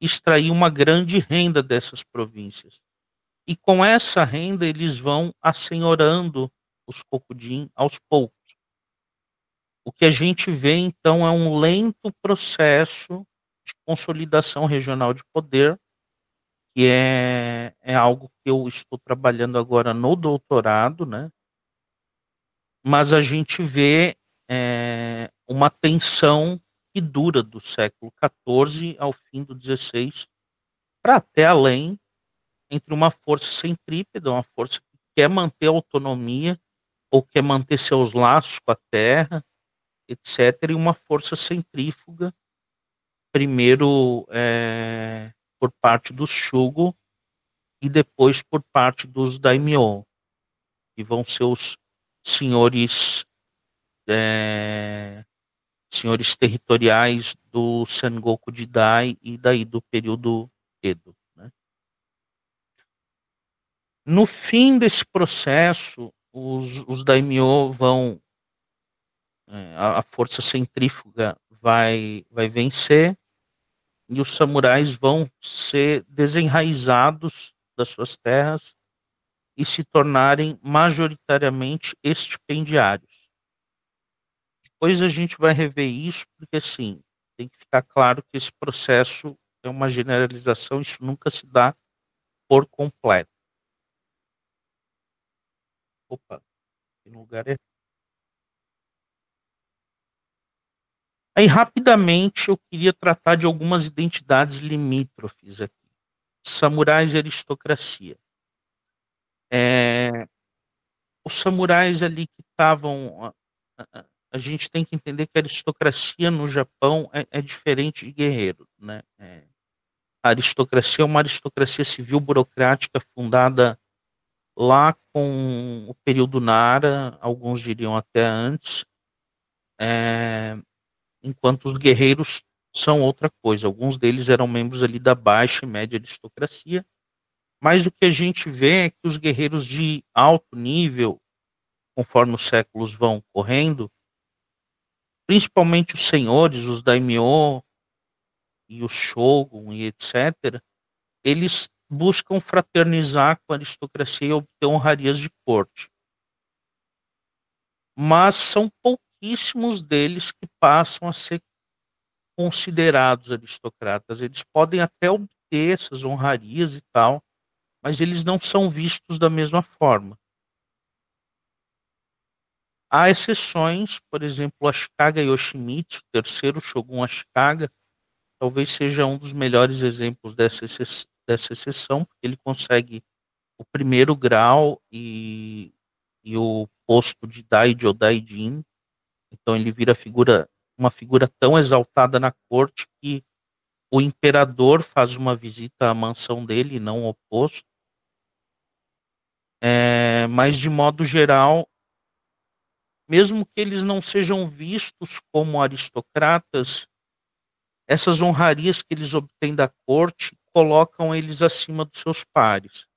extrair uma grande renda dessas províncias. E com essa renda eles vão assenhorando os Kokudin aos poucos. O que a gente vê, então, é um lento processo de consolidação regional de poder, que é algo que eu estou trabalhando agora no doutorado, né? Mas a gente vê uma tensão que dura do século XIV ao fim do XVI, para até além, entre uma força centrípeta, uma força que quer manter a autonomia ou quer manter seus laços com a terra, etc., e uma força centrífuga, primeiro por parte dos Shugo e depois por parte dos Daimyo, que vão ser os senhores senhores territoriais do Sengoku Jidai e daí do período Edo, né? No fim desse processo, os Daimyo vão a força centrífuga vai vencer e os samurais vão ser desenraizados das suas terras e se tornarem majoritariamente estipendiários. Depois a gente vai rever isso, porque assim, tem que ficar claro que esse processo é uma generalização, isso nunca se dá por completo. Opa, que lugar é? Aí, rapidamente, eu queria tratar de algumas identidades limítrofes aqui. Samurais e aristocracia. Os samurais ali que estavam... A gente tem que entender que a aristocracia no Japão é diferente de guerreiro, né? A aristocracia é uma aristocracia civil burocrática fundada lá com o período Nara, alguns diriam até antes, enquanto os guerreiros são outra coisa. Alguns deles eram membros ali da baixa e média aristocracia, mas o que a gente vê é que os guerreiros de alto nível, conforme os séculos vão correndo, principalmente os senhores, os daimyo e os shogun e etc., eles buscam fraternizar com a aristocracia e obter honrarias de corte. Mas são pouquíssimos deles que passam a ser considerados aristocratas. Eles podem até obter essas honrarias e tal, mas eles não são vistos da mesma forma. Há exceções, por exemplo, o Ashikaga Yoshimitsu, o terceiro Shogun Ashikaga, talvez seja um dos melhores exemplos dessa exceção, porque ele consegue o primeiro grau e o posto de Daijo Daijin, então ele vira uma figura tão exaltada na corte que o imperador faz uma visita à mansão dele, e não o oposto. Mas, de modo geral, mesmo que eles não sejam vistos como aristocratas, essas honrarias que eles obtêm da corte colocam eles acima dos seus pares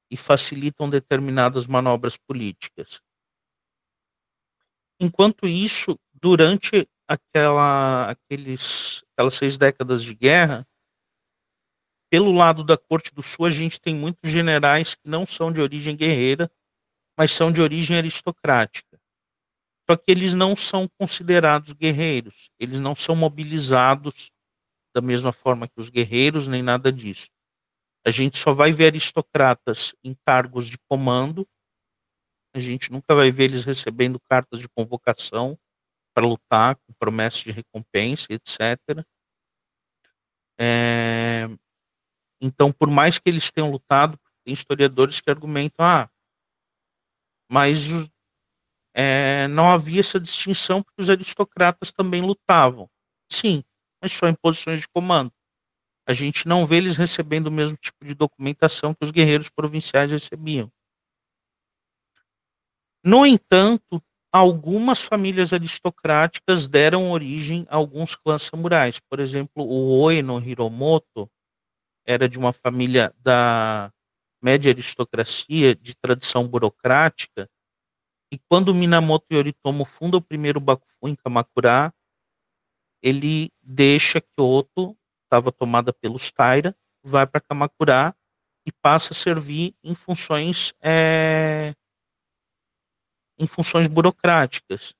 e facilitam determinadas manobras políticas. Enquanto isso, durante aquelas 6 décadas de guerra, pelo lado da Corte do Sul, a gente tem muitos generais que não são de origem guerreira, mas são de origem aristocrática. Só que eles não são considerados guerreiros, eles não são mobilizados da mesma forma que os guerreiros, nem nada disso. A gente só vai ver aristocratas em cargos de comando, a gente nunca vai ver eles recebendo cartas de convocação para lutar, com promessas de recompensa, etc. Então, por mais que eles tenham lutado, tem historiadores que argumentam, mas não havia essa distinção porque os aristocratas também lutavam. Sim, mas só em posições de comando. A gente não vê eles recebendo o mesmo tipo de documentação que os guerreiros provinciais recebiam. No entanto, algumas famílias aristocráticas deram origem a alguns clãs samurais. Por exemplo, o Oe no Hiromoto era de uma família da média aristocracia de tradição burocrática, e quando Minamoto Yoritomo funda o primeiro Bakufu em Kamakura, ele deixa Kyoto, estava tomada pelos Taira, vai para Kamakura e passa a servir em funções burocráticas.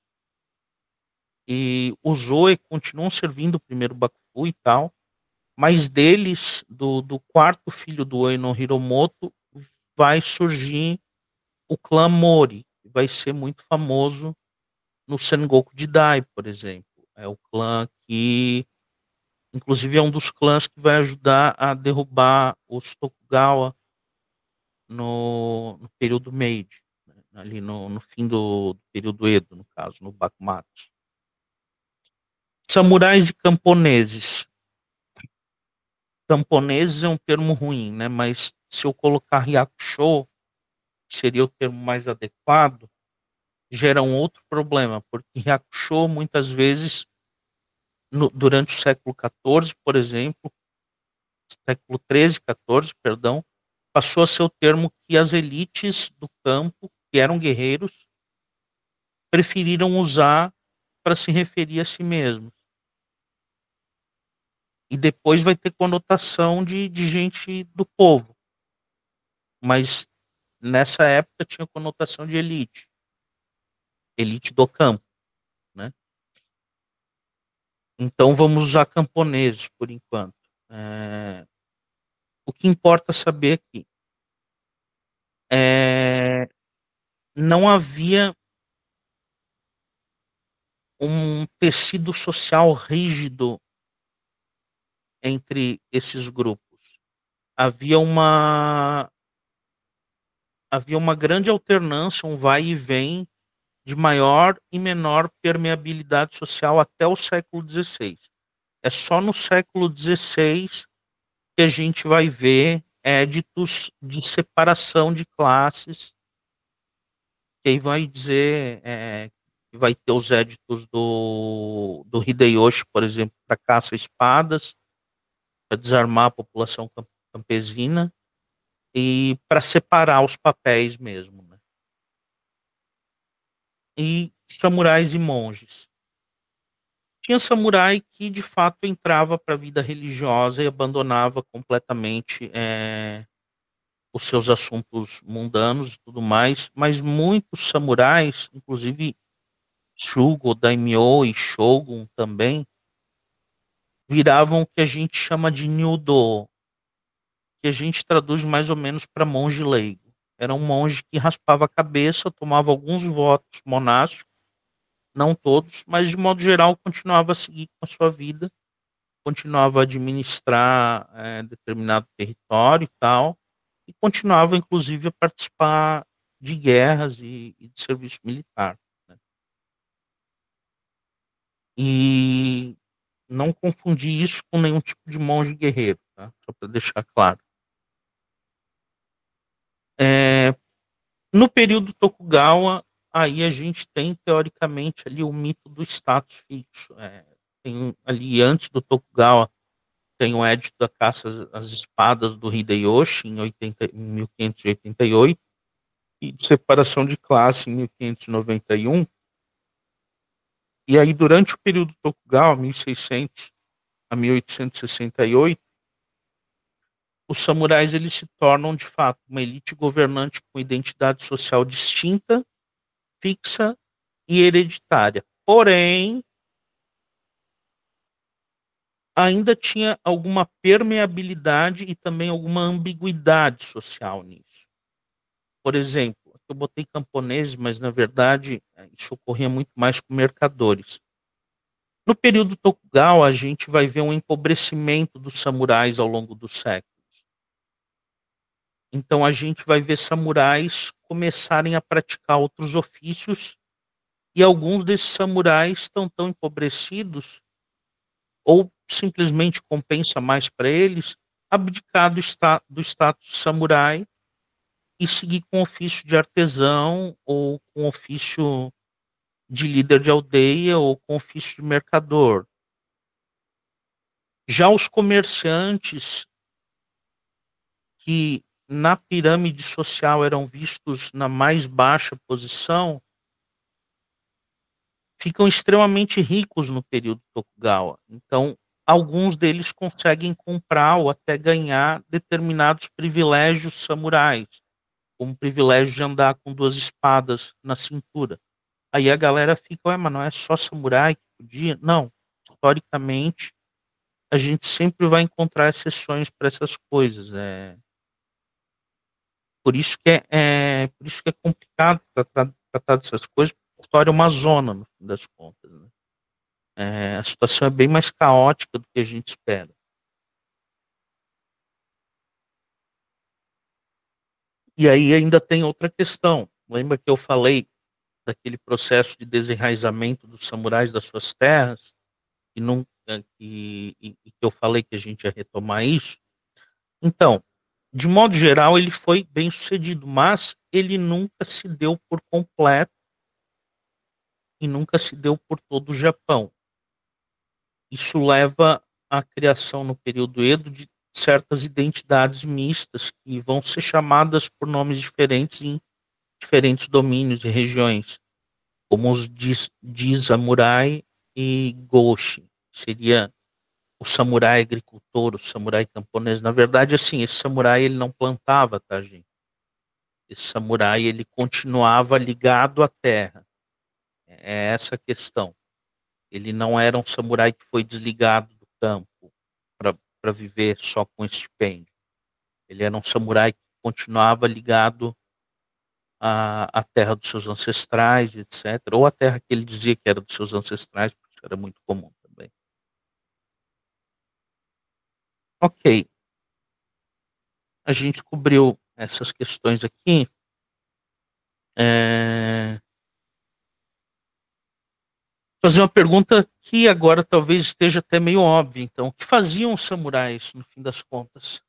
E os Zoe continuam servindo o primeiro Bakufu e tal, mas deles, do quarto filho do Oe no Hiromoto, vai surgir o clã Mori, que vai ser muito famoso no Sengoku Jidai, por exemplo. É o clã que, inclusive, é um dos clãs que vai ajudar a derrubar os Tokugawa no período Meiji, né? Ali no fim do período Edo, no caso, no Bakumatsu. Samurais e camponeses. Camponeses é um termo ruim, né? Mas se eu colocar Hyakusho, que seria o termo mais adequado, gera um outro problema, porque Hyakusho, muitas vezes, durante o século XIV, por exemplo, século XIII, XIV, perdão, passou a ser o termo que as elites do campo, que eram guerreiros, preferiram usar para se referir a si mesmos. E depois vai ter conotação de gente do povo. Mas nessa época tinha conotação de elite. Elite do campo, né? Então vamos usar camponeses por enquanto. O que importa saber aqui não havia um tecido social rígido entre esses grupos. Havia uma havia uma grande alternância, um vai e vem de maior e menor permeabilidade social até o século XVI. É só no século XVI que a gente vai ver éditos de separação de classes, que aí vai dizer que vai ter os éditos do Hideyoshi, por exemplo, para caça-espadas, para desarmar a população campesina e para separar os papéis mesmo, né? E samurais e monges. Tinha samurai que de fato entrava para a vida religiosa e abandonava completamente os seus assuntos mundanos e tudo mais, mas muitos samurais, inclusive Shugo, Daimyo e Shogun também, viravam o que a gente chama de Nyudo, que a gente traduz mais ou menos para monge leigo. Era um monge que raspava a cabeça, tomava alguns votos monásticos, não todos, mas de modo geral continuava a seguir com a sua vida, continuava a administrar determinado território e tal, e continuava inclusive a participar de guerras e de serviço militar, né? E não confundir isso com nenhum tipo de monge guerreiro, tá? Só para deixar claro. No período Tokugawa, aí a gente tem, teoricamente, ali o mito do status fixo. Tem ali, antes do Tokugawa, tem o édito da caça às espadas do Hideyoshi, em 1588, e de separação de classe, em 1591. E aí, durante o período Tokugawa, 1600 a 1868, os samurais eles se tornam, de fato, uma elite governante com identidade social distinta, fixa e hereditária. Porém, ainda tinha alguma permeabilidade e também alguma ambiguidade social nisso. Por exemplo, eu botei camponeses, mas na verdade isso ocorria muito mais com mercadores. No período Tokugawa, a gente vai ver um empobrecimento dos samurais ao longo dos séculos. Então a gente vai ver samurais começarem a praticar outros ofícios e alguns desses samurais estão tão empobrecidos ou simplesmente compensa mais para eles abdicar do status samurai e seguir com o ofício de artesão ou com o ofício de líder de aldeia ou com o ofício de mercador. Já os comerciantes que na pirâmide social eram vistos na mais baixa posição ficam extremamente ricos no período Tokugawa. Então, alguns deles conseguem comprar ou até ganhar determinados privilégios samurais, como o privilégio de andar com 2 espadas na cintura. Aí a galera fica, ué, mas não é só samurai que podia? Não. Historicamente, a gente sempre vai encontrar exceções para essas coisas. Por isso que é complicado tratar dessas coisas, porque a história é uma zona, no fim das contas, né? A situação é bem mais caótica do que a gente espera. E aí ainda tem outra questão. Lembra que eu falei daquele processo de desenraizamento dos samurais das suas terras? E, não, e que eu falei que a gente ia retomar isso? Então, de modo geral, ele foi bem sucedido, mas ele nunca se deu por completo e nunca se deu por todo o Japão. Isso leva à criação no período Edo de certas identidades mistas que vão ser chamadas por nomes diferentes em diferentes domínios e regiões, como os de samurai e goshi. Seria o samurai agricultor, o samurai camponês. Na verdade, assim, esse samurai ele não plantava, tá, gente? Esse samurai ele continuava ligado à terra. É essa a questão. Ele não era um samurai que foi desligado do campo para viver só com estipêndio. Ele era um samurai que continuava ligado à terra dos seus ancestrais, etc. Ou a terra que ele dizia que era dos seus ancestrais, porque isso era muito comum também. Ok, a gente cobriu essas questões aqui. Fazer uma pergunta que agora talvez esteja até meio óbvia. Então, o que faziam os samurais, no fim das contas?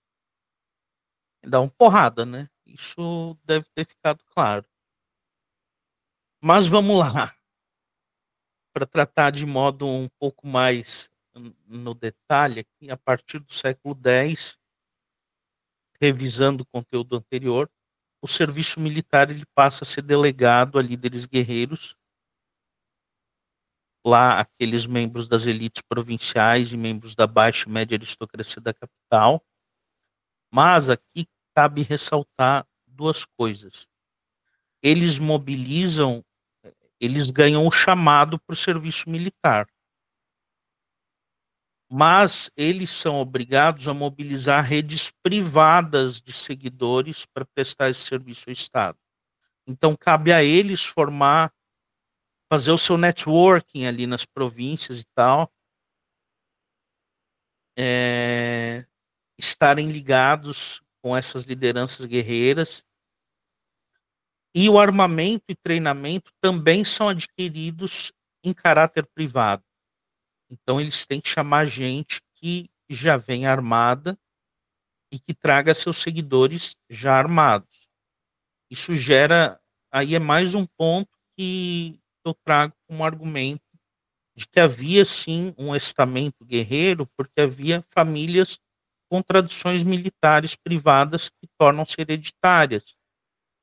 Davam porrada, né? Isso deve ter ficado claro. Mas vamos lá, para tratar de modo um pouco mais no detalhe, aqui, a partir do século X, revisando o conteúdo anterior, o serviço militar ele passa a ser delegado a líderes guerreiros, lá aqueles membros das elites provinciais e membros da baixa e média aristocracia da capital. Mas aqui cabe ressaltar 2 coisas. Eles mobilizam, eles ganham o chamado para o serviço militar, mas eles são obrigados a mobilizar redes privadas de seguidores para prestar esse serviço ao Estado. Então, cabe a eles fazer o seu networking ali nas províncias e tal, estarem ligados com essas lideranças guerreiras. E o armamento e treinamento também são adquiridos em caráter privado. Então, eles têm que chamar gente que já vem armada e que traga seus seguidores já armados. Isso gera, aí é mais um ponto que eu trago como argumento de que havia sim um estamento guerreiro, porque havia famílias com tradições militares privadas que tornam-se hereditárias,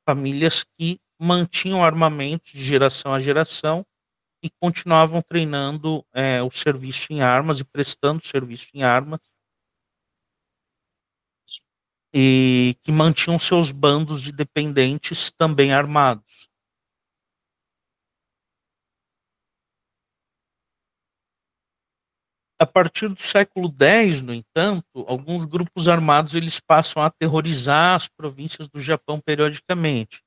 famílias que mantinham armamentos de geração a geração e continuavam treinando o serviço em armas e prestando serviço em armas, e que mantinham seus bandos de dependentes também armados. A partir do século X, no entanto, alguns grupos armados eles passam a aterrorizar as províncias do Japão periodicamente.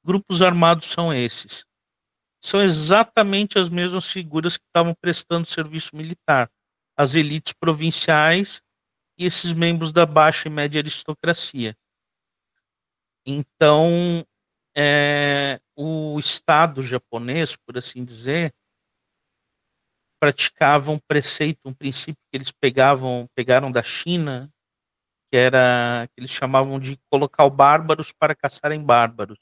Grupos armados são esses. São exatamente as mesmas figuras que estavam prestando serviço militar. As elites provinciais e esses membros da baixa e média aristocracia. Então, o Estado japonês, por assim dizer, praticava um preceito, um princípio que eles pegaram da China, que eles chamavam de colocar os bárbaros para caçarem bárbaros.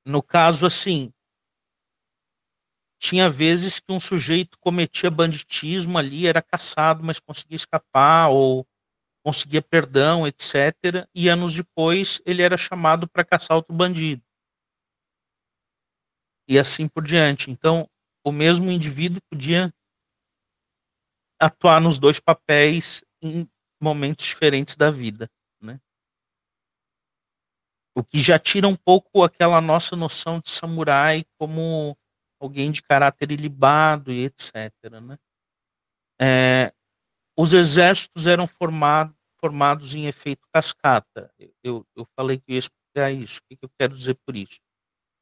No caso, assim, tinha vezes que um sujeito cometia banditismo ali, era caçado, mas conseguia escapar, ou conseguia perdão, etc. E anos depois ele era chamado para caçar outro bandido. E assim por diante. Então, o mesmo indivíduo podia atuar nos dois papéis em momentos diferentes da vida, né? O que já tira um pouco aquela nossa noção de samurai como alguém de caráter ilibado e etc, né? Os exércitos eram formados em efeito cascata. Eu falei que ia explicar isso. O que eu quero dizer por isso?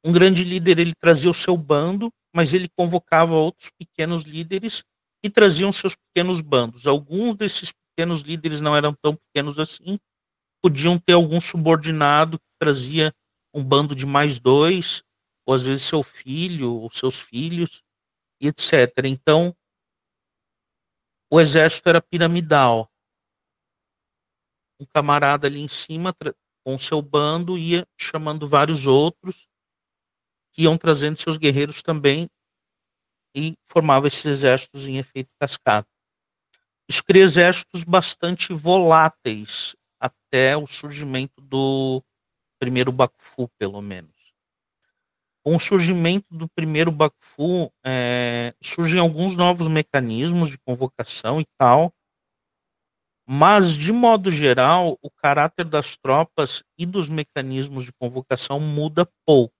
Um grande líder ele trazia o seu bando, mas ele convocava outros pequenos líderes que traziam seus pequenos bandos. Alguns desses pequenos líderes não eram tão pequenos assim, podiam ter algum subordinado que trazia um bando de mais dois, ou às vezes seu filho, ou seus filhos, e etc. Então, o exército era piramidal. Um camarada ali em cima, com seu bando, ia chamando vários outros, que iam trazendo seus guerreiros também, e formava esses exércitos em efeito cascata. Isso cria exércitos bastante voláteis até o surgimento do primeiro Bakufu, pelo menos. Com o surgimento do primeiro Bakufu, surgem alguns novos mecanismos de convocação e tal, mas, de modo geral, o caráter das tropas e dos mecanismos de convocação muda pouco,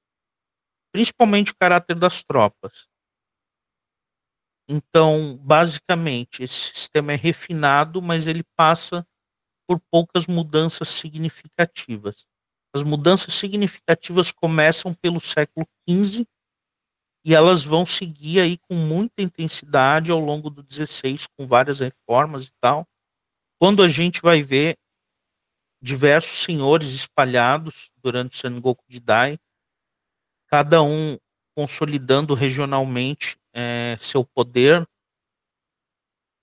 principalmente o caráter das tropas. Então, basicamente, esse sistema é refinado, mas ele passa por poucas mudanças significativas. As mudanças significativas começam pelo século XV e elas vão seguir aí com muita intensidade ao longo do XVI, com várias reformas e tal. Quando a gente vai ver diversos senhores espalhados durante o Sengoku Jidai, cada um consolidando regionalmente seu poder,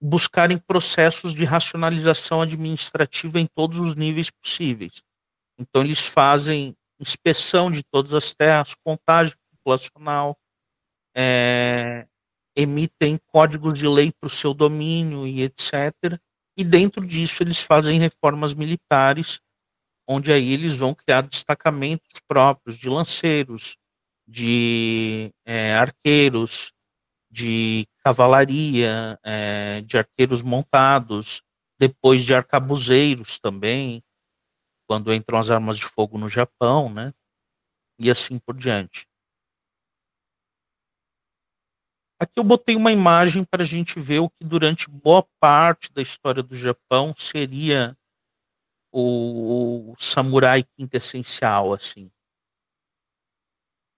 buscarem processos de racionalização administrativa em todos os níveis possíveis. Então, eles fazem inspeção de todas as terras, contagem populacional, emitem códigos de lei para o seu domínio e etc. E dentro disso, eles fazem reformas militares, onde aí eles vão criar destacamentos próprios de lanceiros, de arqueiros, de cavalaria, de arqueiros montados, depois de arcabuzeiros também, quando entram as armas de fogo no Japão, né? E assim por diante. Aqui eu botei uma imagem para a gente ver o que durante boa parte da história do Japão seria o samurai quintessencial, assim.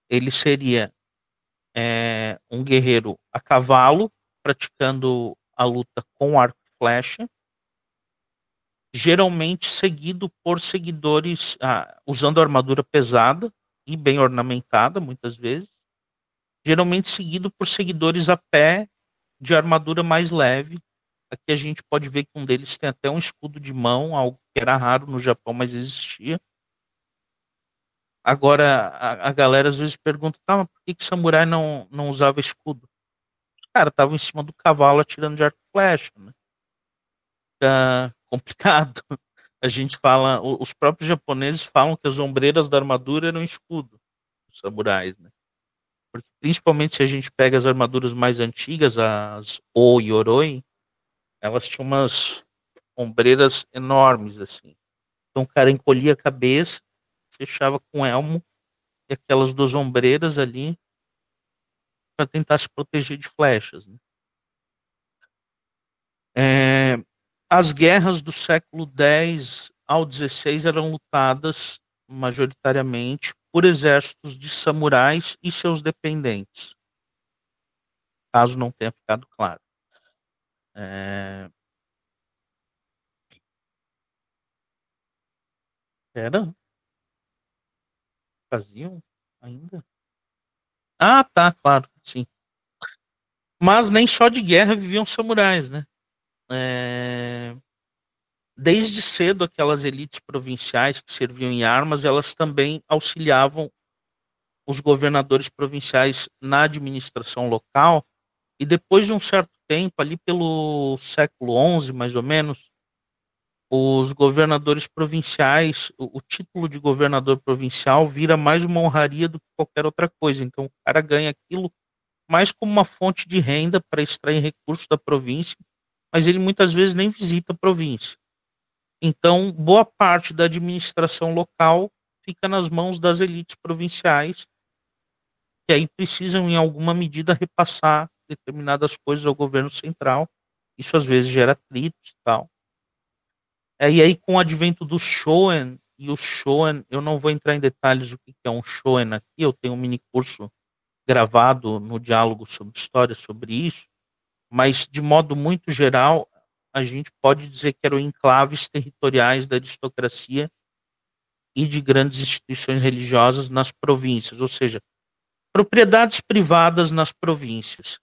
Ele seria um guerreiro a cavalo, praticando a luta com arco e flecha, geralmente seguido por seguidores usando armadura pesada e bem ornamentada, muitas vezes, geralmente seguido por seguidores a pé de armadura mais leve. Aqui a gente pode ver que um deles tem até um escudo de mão, algo que era raro no Japão, mas existia. Agora, a galera às vezes pergunta, tá, mas por que samurai não usava escudo? Os caras estavam em cima do cavalo atirando de arco e flecha, né? Fica complicado. A gente fala, os próprios japoneses falam que as ombreiras da armadura eram escudo dos samurais, né? Porque principalmente se a gente pega as armaduras mais antigas, as O e Oroi, elas tinham umas ombreiras enormes, assim. Então o cara encolhia a cabeça, fechava com elmo e aquelas duas ombreiras ali para tentar se proteger de flechas, né? As guerras do século X ao XVI eram lutadas majoritariamente por exércitos de samurais e seus dependentes, caso não tenha ficado claro. Era? Faziam ainda? Ah, tá, claro, sim. Mas nem só de guerra viviam samurais, né? Desde cedo, aquelas elites provinciais que serviam em armas, elas também auxiliavam os governadores provinciais na administração local. E depois de um certo tempo, ali pelo século XI, mais ou menos, os governadores provinciais, o título de governador provincial vira mais uma honraria do que qualquer outra coisa. Então, o cara ganha aquilo mais como uma fonte de renda para extrair recursos da província, mas ele muitas vezes nem visita a província. Então, boa parte da administração local fica nas mãos das elites provinciais, que aí precisam, em alguma medida, repassar determinadas coisas ao governo central. Isso às vezes gera atritos e tal. E aí, com o advento do Shoen, e o Shoen, eu não vou entrar em detalhes do que é um Shoen aqui, eu tenho um mini curso gravado no Diálogo sobre História sobre isso, mas de modo muito geral, a gente pode dizer que eram enclaves territoriais da aristocracia e de grandes instituições religiosas nas províncias, ou seja, propriedades privadas nas províncias,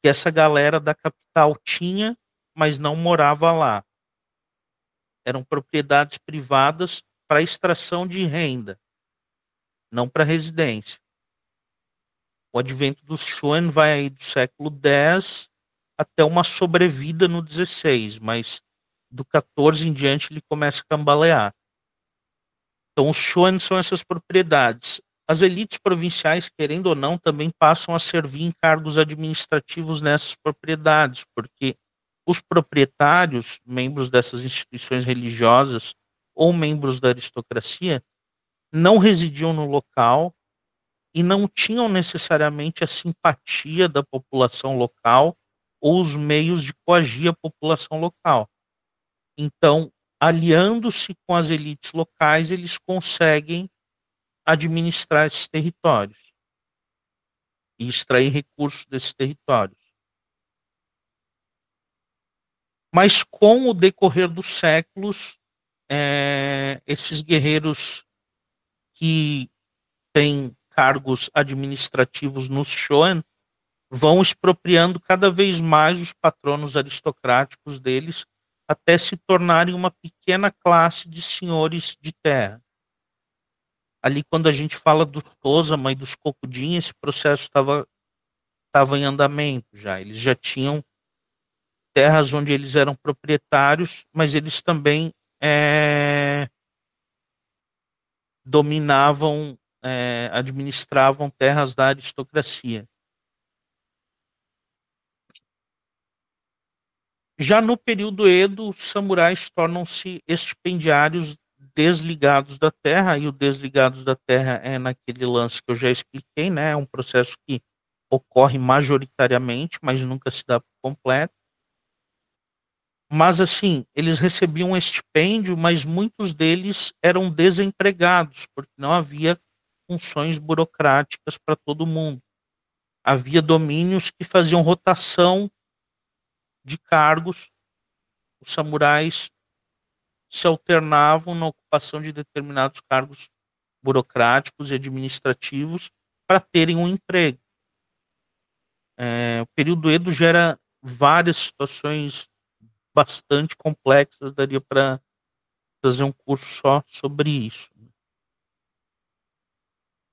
que essa galera da capital tinha, mas não morava lá. Eram propriedades privadas para extração de renda, não para residência. O advento do Shoen vai aí do século X até uma sobrevida no 16, mas do 14 em diante ele começa a cambalear. Então, os Shoen são essas propriedades. As elites provinciais, querendo ou não, também passam a servir em cargos administrativos nessas propriedades, porque os proprietários, membros dessas instituições religiosas ou membros da aristocracia, não residiam no local e não tinham necessariamente a simpatia da população local ou os meios de coagir a população local. Então, aliando-se com as elites locais, eles conseguem administrar esses territórios e extrair recursos desses territórios. Mas com o decorrer dos séculos, esses guerreiros que têm cargos administrativos nos Shoen vão expropriando cada vez mais os patronos aristocráticos deles até se tornarem uma pequena classe de senhores de terra. Ali, quando a gente fala dos Tozama e dos Kokujin, esse processo estava em andamento já. Eles já tinham terras onde eles eram proprietários, mas eles também dominavam, administravam terras da aristocracia. Já no período Edo, os samurais tornam-se estipendiários desligados da terra, e o desligados da terra é naquele lance que eu já expliquei, né? É um processo que ocorre majoritariamente, mas nunca se dá por completo. Mas, assim, eles recebiam um estipêndio, mas muitos deles eram desempregados, porque não havia funções burocráticas para todo mundo. Havia domínios que faziam rotação de cargos. Os samurais se alternavam na ocupação de determinados cargos burocráticos e administrativos para terem um emprego. O período Edo gera várias situações bastante complexas, daria para fazer um curso só sobre isso.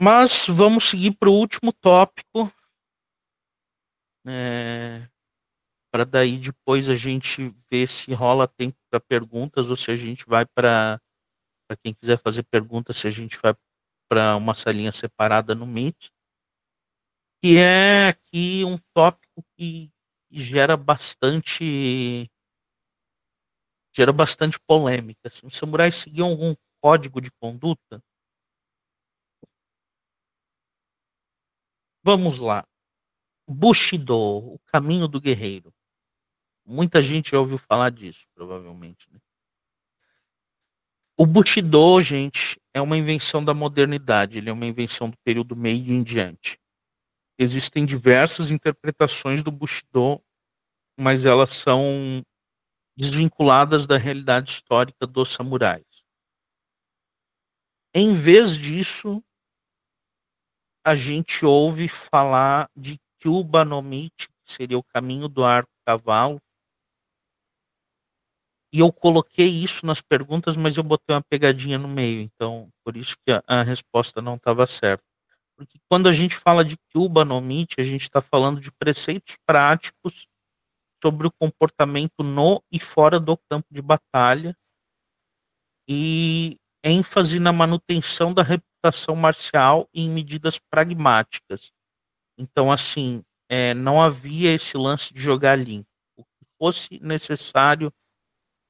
Mas vamos seguir para o último tópico, para daí depois a gente ver se rola tempo para perguntas ou se a gente vai para quem quiser fazer perguntas, se a gente vai para uma salinha separada no Meet, que é aqui um tópico que gera bastante polêmica. Assim, os samurais seguiam algum código de conduta? Vamos lá. Bushido, o caminho do guerreiro. Muita gente já ouviu falar disso, provavelmente, né? O Bushido, gente, é uma invenção da modernidade, ele é uma invenção do período Meiji em diante. Existem diversas interpretações do Bushido, mas elas são desvinculadas da realidade histórica dos samurais. Em vez disso, a gente ouve falar de Kyuba no Michi, que seria o caminho do arco-cavalo, e eu coloquei isso nas perguntas, mas eu botei uma pegadinha no meio, então por isso que a resposta não estava certa. Porque quando a gente fala de Kyuba no Michi, a gente está falando de preceitos práticos sobre o comportamento no e fora do campo de batalha e ênfase na manutenção da reputação marcial em medidas pragmáticas. Então, assim, não havia esse lance de jogar limpo. O que fosse necessário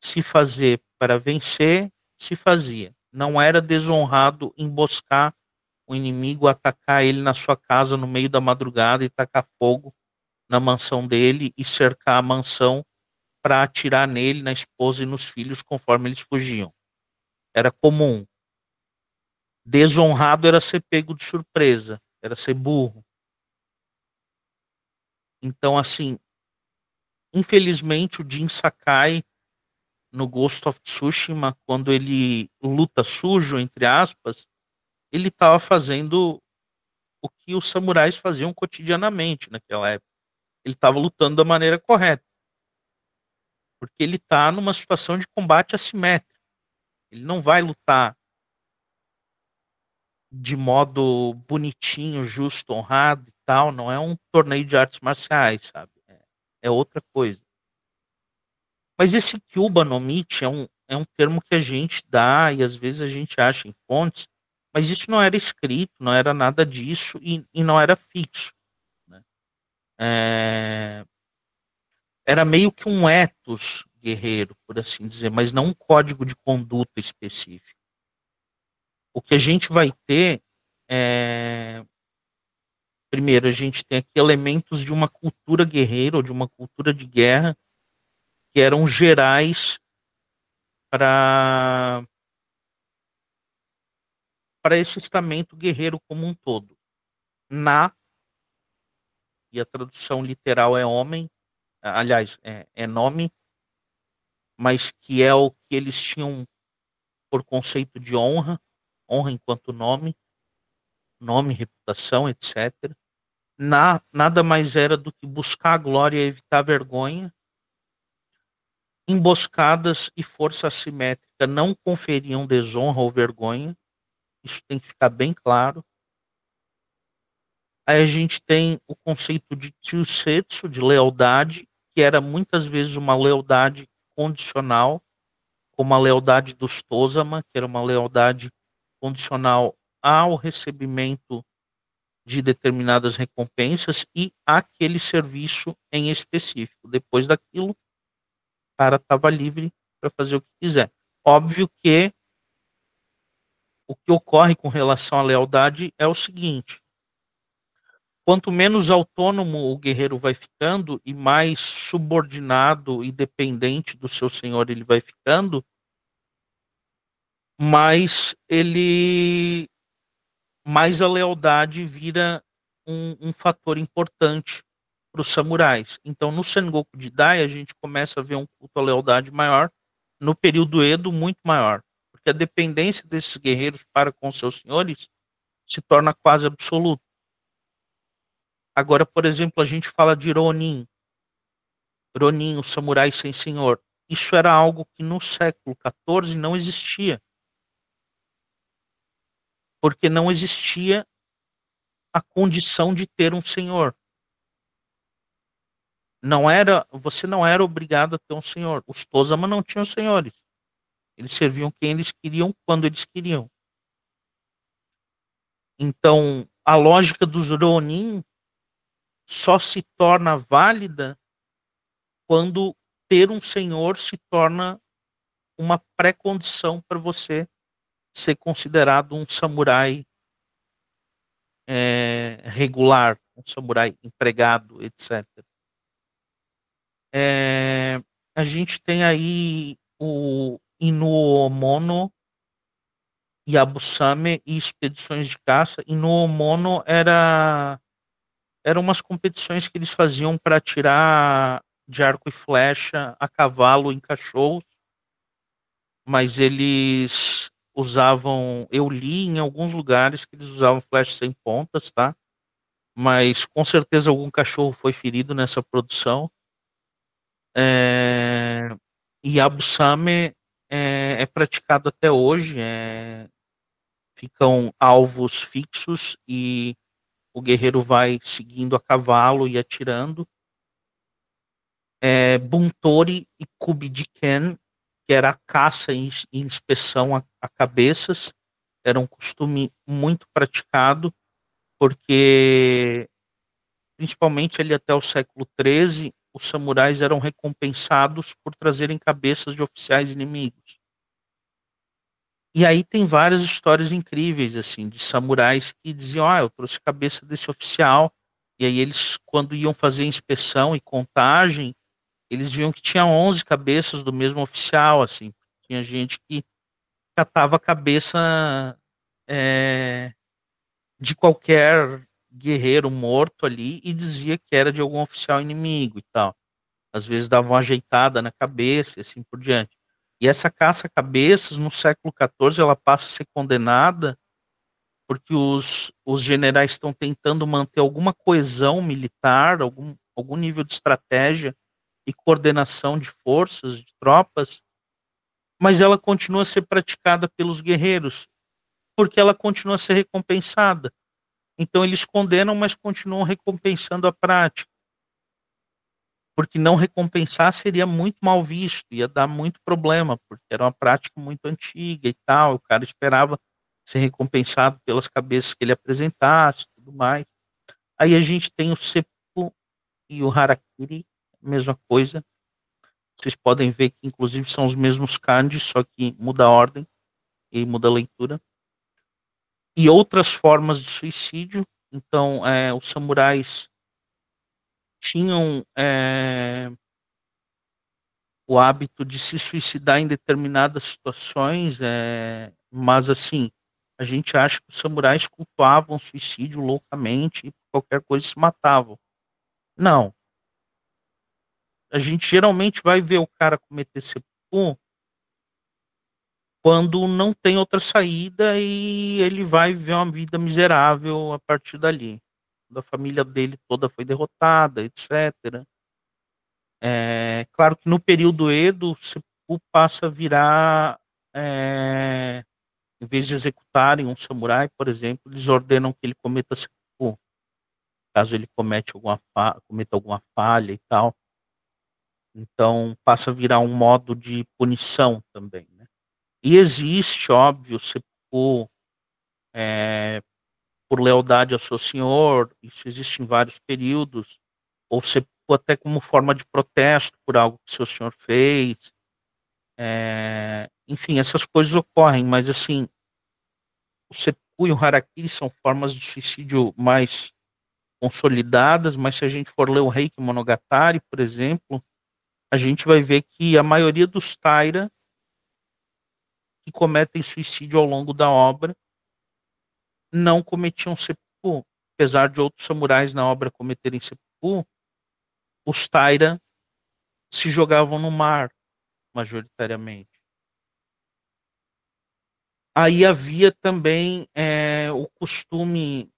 se fazer para vencer, se fazia. Não era desonrado emboscar o inimigo, atacar ele na sua casa no meio da madrugada e tacar fogo na mansão dele e cercar a mansão para atirar nele, na esposa e nos filhos conforme eles fugiam. Era comum. Desonrado era ser pego de surpresa, era ser burro. Então, assim, infelizmente o Jin Sakai no Ghost of Tsushima, quando ele luta sujo, entre aspas, ele estava fazendo o que os samurais faziam cotidianamente naquela época. Ele estava lutando da maneira correta, porque ele está numa situação de combate assimétrico. Ele não vai lutar de modo bonitinho, justo, honrado e tal. Não é um torneio de artes marciais, sabe? É outra coisa. Mas esse Kyuba no Michi é um termo que a gente dá e às vezes a gente acha em fontes, mas isso não era escrito, não era nada disso e não era fixo, né? É, era meio que um ethos guerreiro, por assim dizer, mas não um código de conduta específico. O que a gente vai ter é, primeiro, a gente tem aqui elementos de uma cultura guerreira ou de uma cultura de guerra que eram gerais para esse estamento guerreiro como um todo. Na, e a tradução literal é homem, aliás, é nome, mas que é o que eles tinham por conceito de honra, honra enquanto nome, nome, reputação, etc. Nada mais era do que buscar a glória e evitar a vergonha. Emboscadas e força assimétrica não conferiam desonra ou vergonha, isso tem que ficar bem claro. Aí a gente tem o conceito de Chusetsu, de lealdade, que era muitas vezes uma lealdade condicional, como a lealdade dos Tozama, que era uma lealdade condicional ao recebimento de determinadas recompensas e aquele serviço em específico. Depois daquilo, o cara estava livre para fazer o que quiser. Óbvio que o que ocorre com relação à lealdade é o seguinte: quanto menos autônomo o guerreiro vai ficando e mais subordinado e dependente do seu senhor ele vai ficando, mais a lealdade vira um fator importante para os samurais. Então, no Sengoku Jidai, a gente começa a ver um culto à lealdade maior, no período Edo, muito maior, porque a dependência desses guerreiros para com seus senhores se torna quase absoluta. Agora, por exemplo, a gente fala de Ronin, o samurai sem senhor. Isso era algo que no século XIV não existia, porque não existia a condição de ter um senhor. Você não era obrigado a ter um senhor. Os Tozama não tinham senhores. Eles serviam quem eles queriam, quando eles queriam. Então, a lógica dos Ronin só se torna válida quando ter um senhor se torna uma pré-condição para você ser considerado um samurai regular, um samurai empregado, etc. a gente tem aí o Inuomono, Yabusame e expedições de caça. Inuomono eram umas competições que eles faziam para atirar de arco e flecha a cavalo em cachorros, mas eles usavam, eu li em alguns lugares que eles usavam flechas sem pontas, tá? Mas com certeza algum cachorro foi ferido nessa produção. É, Yabusame é praticado até hoje. Ficam alvos fixos e o guerreiro vai seguindo a cavalo e atirando. Buntori e Kubidiken, que era a caça e inspeção a cabeças, era um costume muito praticado, porque principalmente ali até o século XIII, os samurais eram recompensados por trazerem cabeças de oficiais inimigos. E aí tem várias histórias incríveis, assim, de samurais que diziam, eu trouxe a cabeça desse oficial, e aí eles, quando iam fazer inspeção e contagem, eles viam que tinha 11 cabeças do mesmo oficial, assim. Tinha gente que catava a cabeça é, de qualquer guerreiro morto ali e dizia que era de algum oficial inimigo e tal. Às vezes dava uma ajeitada na cabeça e assim por diante. E essa caça-cabeças, no século XIV, ela passa a ser condenada porque os generais estão tentando manter alguma coesão militar, algum nível de estratégia e coordenação de forças, de tropas, mas ela continua a ser praticada pelos guerreiros, porque ela continua a ser recompensada. Então eles condenam, mas continuam recompensando a prática. Porque não recompensar seria muito mal visto, ia dar muito problema, porque era uma prática muito antiga e tal, o cara esperava ser recompensado pelas cabeças que ele apresentasse, tudo mais. Aí a gente tem o seppuku e o harakiri, mesma coisa. Vocês podem ver que inclusive são os mesmos kanjis, só que muda a ordem e muda a leitura. E outras formas de suicídio. Então, os samurais tinham o hábito de se suicidar em determinadas situações, mas assim, a gente acha que os samurais cultuavam o suicídio loucamente e qualquer coisa se matavam. Não. A gente geralmente vai ver o cara cometer seppuku quando não tem outra saída e ele vai viver uma vida miserável a partir dali. A família dele toda foi derrotada, etc. Claro que no período Edo, o seppuku passa a virar, em vez de executarem um samurai, por exemplo, eles ordenam que ele cometa seppuku, caso ele cometa alguma falha e tal. Então passa a virar um modo de punição também, né? E existe, óbvio, seppuku por lealdade ao seu senhor, isso existe em vários períodos, ou seppuku até como forma de protesto por algo que seu senhor fez. Enfim, essas coisas ocorrem, mas assim, o seppuku e o harakiri são formas de suicídio mais consolidadas, mas se a gente for ler o Reiki Monogatari, por exemplo, a gente vai ver que a maioria dos Taira que cometem suicídio ao longo da obra não cometiam seppuku. Apesar de outros samurais na obra cometerem seppuku, os Taira se jogavam no mar, majoritariamente. Aí havia também o costume,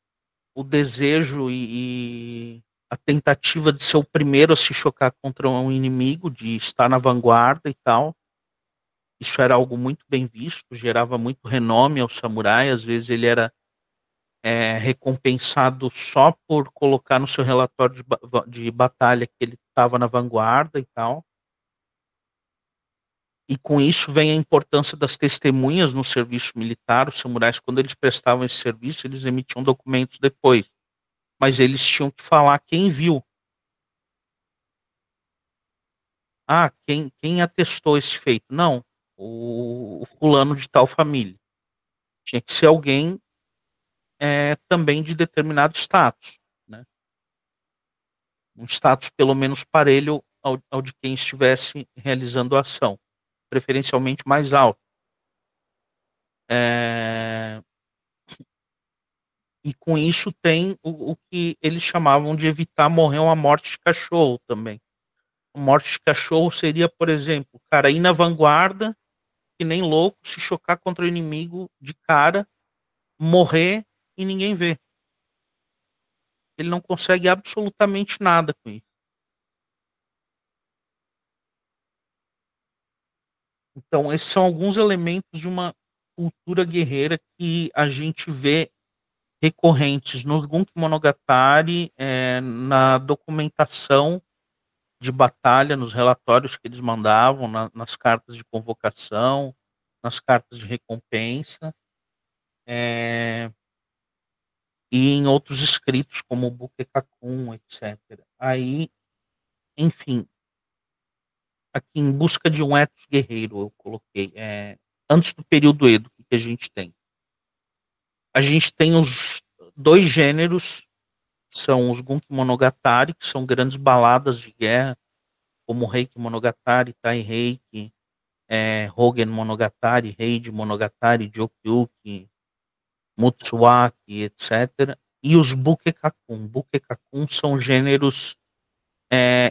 o desejo e a tentativa de ser o primeiro a se chocar contra um inimigo, de estar na vanguarda e tal. Isso era algo muito bem visto, gerava muito renome ao samurai. Às vezes ele era recompensado só por colocar no seu relatório de batalha que ele estava na vanguarda e tal. E com isso vem a importância das testemunhas no serviço militar. Os samurais, quando eles prestavam esse serviço, eles emitiam documentos depois, mas eles tinham que falar quem viu. Quem atestou esse feito? Não, o fulano de tal família. Tinha que ser alguém também de determinado status, né? Um status pelo menos parelho ao de quem estivesse realizando a ação, preferencialmente mais alto. E com isso tem o que eles chamavam de evitar morrer uma morte de cachorro também. Uma morte de cachorro seria, por exemplo, o cara ir na vanguarda, que nem louco, se chocar contra o inimigo de cara, morrer e ninguém vê. Ele não consegue absolutamente nada com isso. Então, esses são alguns elementos de uma cultura guerreira que a gente vê recorrentes nos Gunki Monogatari, na documentação de batalha, nos relatórios que eles mandavam, nas cartas de convocação, nas cartas de recompensa, e em outros escritos, como o Bukekakun, etc. Aí, enfim, aqui em busca de um ethos guerreiro, eu coloquei, antes do período Edo, o que a gente tem? A gente tem os dois gêneros, que são os Gunki Monogatari, que são grandes baladas de guerra, como Reiki Monogatari, Tai Reiki, Hogen Monogatari, Reiji Monogatari, Jokyuki, Mutsuwaki, etc. E os Bukekakun. Bukekakun são gêneros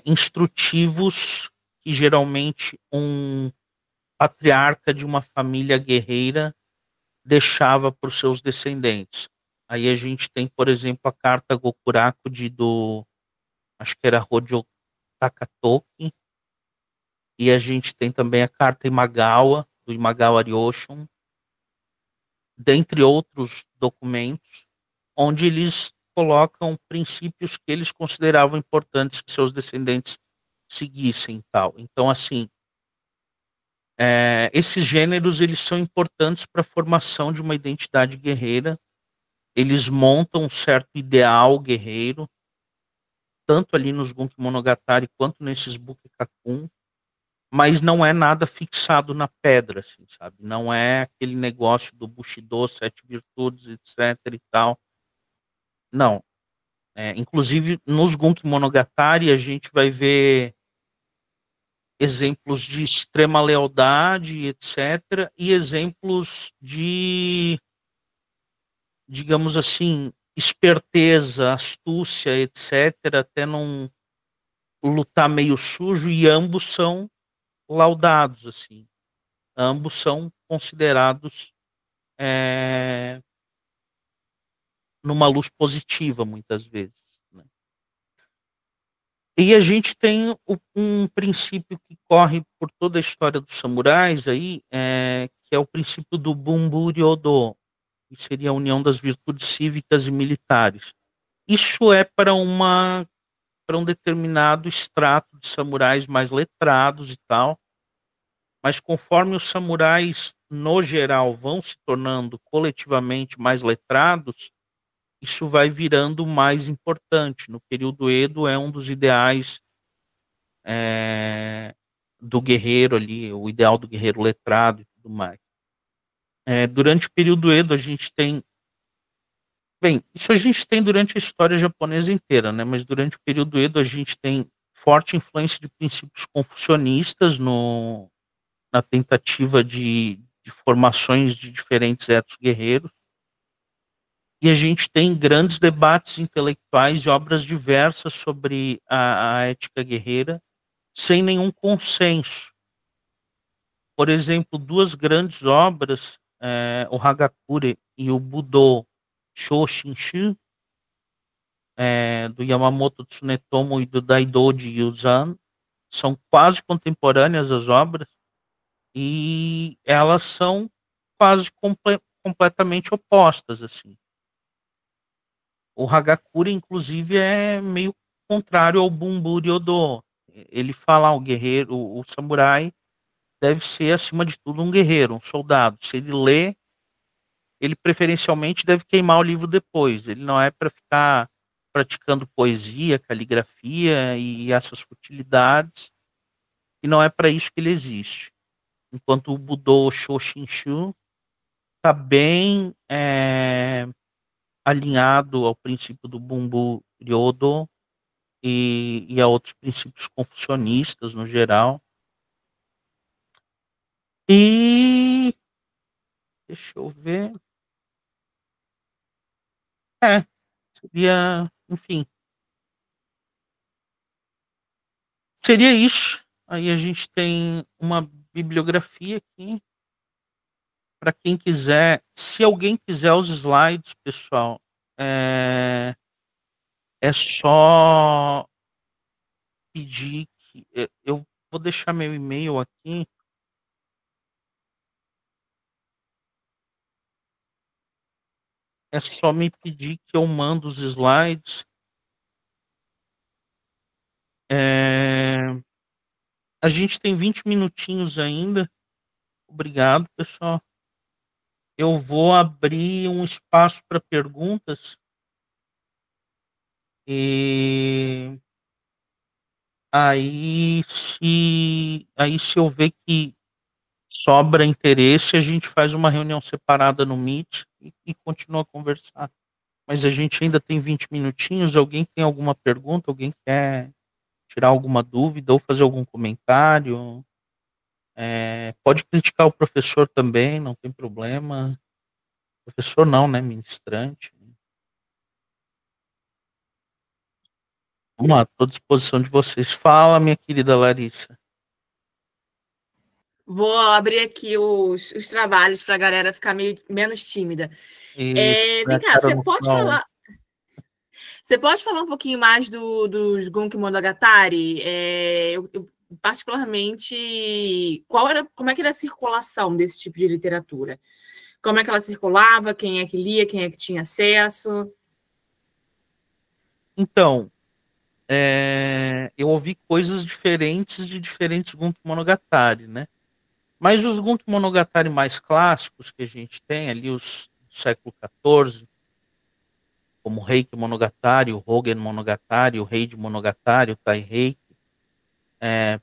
instrutivos que geralmente um patriarca de uma família guerreira deixava para os seus descendentes. Aí a gente tem, por exemplo, a carta Gokuraku acho que era Hojo Takatoki, e a gente tem também a carta Imagawa, do Imagawa Ryoshun, dentre outros documentos, onde eles colocam princípios que eles consideravam importantes que seus descendentes seguissem tal. Então, assim, esses gêneros eles são importantes para a formação de uma identidade guerreira. Eles montam um certo ideal guerreiro, tanto ali nos Gunki Monogatari quanto nesses Bukekakun, mas não é nada fixado na pedra, assim, sabe? Não é aquele negócio do Bushido, 7 virtudes, etc e tal. Não. Inclusive, nos Gunki Monogatari, a gente vai ver exemplos de extrema lealdade, etc., e exemplos de, digamos assim, esperteza, astúcia, etc., até não lutar meio sujo, e ambos são laudados, assim. Ambos são considerados numa luz positiva, muitas vezes. Né? E a gente tem um princípio que corre por toda a história dos samurais aí, que é o princípio do Bunburyo-do, que seria a união das virtudes cívicas e militares. Isso é para um determinado extrato de samurais mais letrados e tal, mas conforme os samurais, no geral, vão se tornando coletivamente mais letrados, isso vai virando mais importante. No período Edo é um dos ideais do guerreiro ali, o ideal do guerreiro letrado e tudo mais. Durante o período Edo a gente tem, bem, isso a gente tem durante a história japonesa inteira, né? Mas durante o período Edo a gente tem forte influência de princípios confucionistas na tentativa de formações de diferentes etos guerreiros. E a gente tem grandes debates intelectuais e obras diversas sobre a ética guerreira, sem nenhum consenso. Por exemplo, duas grandes obras, o Hagakure e o Budo Shoshinshu, do Yamamoto Tsunetomo e do Daidoji Yuzan, são quase contemporâneas as obras, e elas são quase completamente opostas, assim. O Hagakure, inclusive, é meio contrário ao Bunburyo-do. Ele fala, o guerreiro, o samurai deve ser, acima de tudo, um guerreiro, um soldado. Se ele lê, ele preferencialmente deve queimar o livro depois. Ele não é para ficar praticando poesia, caligrafia e essas futilidades, e não é para isso que ele existe. Enquanto o Budo Shoshinshu está bem alinhado ao princípio do Bunburyo-do, e a outros princípios confucionistas no geral. E deixa eu ver. Seria, enfim, seria isso. Aí a gente tem uma bibliografia aqui para quem quiser. Se alguém quiser os slides, pessoal, é só pedir que eu vou deixar meu e-mail aqui. É só me pedir que eu mando os slides. A gente tem 20 minutinhos ainda. Obrigado, pessoal. Eu vou abrir um espaço para perguntas. E aí se eu ver que sobra interesse, a gente faz uma reunião separada no Meet e continua a conversar. Mas a gente ainda tem 20 minutinhos. Alguém tem alguma pergunta? Alguém quer tirar alguma dúvida ou fazer algum comentário? Pode criticar o professor também, não tem problema. Professor não, né? Ministrante. Vamos lá, estou à disposição de vocês. Fala, minha querida Larissa. Vou abrir aqui os trabalhos para a galera ficar menos tímida. Vem cá, você pode falar um pouquinho mais dos Gunki Monogatari? Particularmente, como é que era a circulação desse tipo de literatura? Como é que ela circulava? Quem é que lia? Quem é que tinha acesso? Então, eu ouvi coisas diferentes de diferentes Gunki Monogatari, né? Mas os Gunki Monogatari mais clássicos que a gente tem ali, os do século XIV, como o Reiki Monogatari, o Hogen Monogatari, o Rei de Monogatari, o Tai Reiki,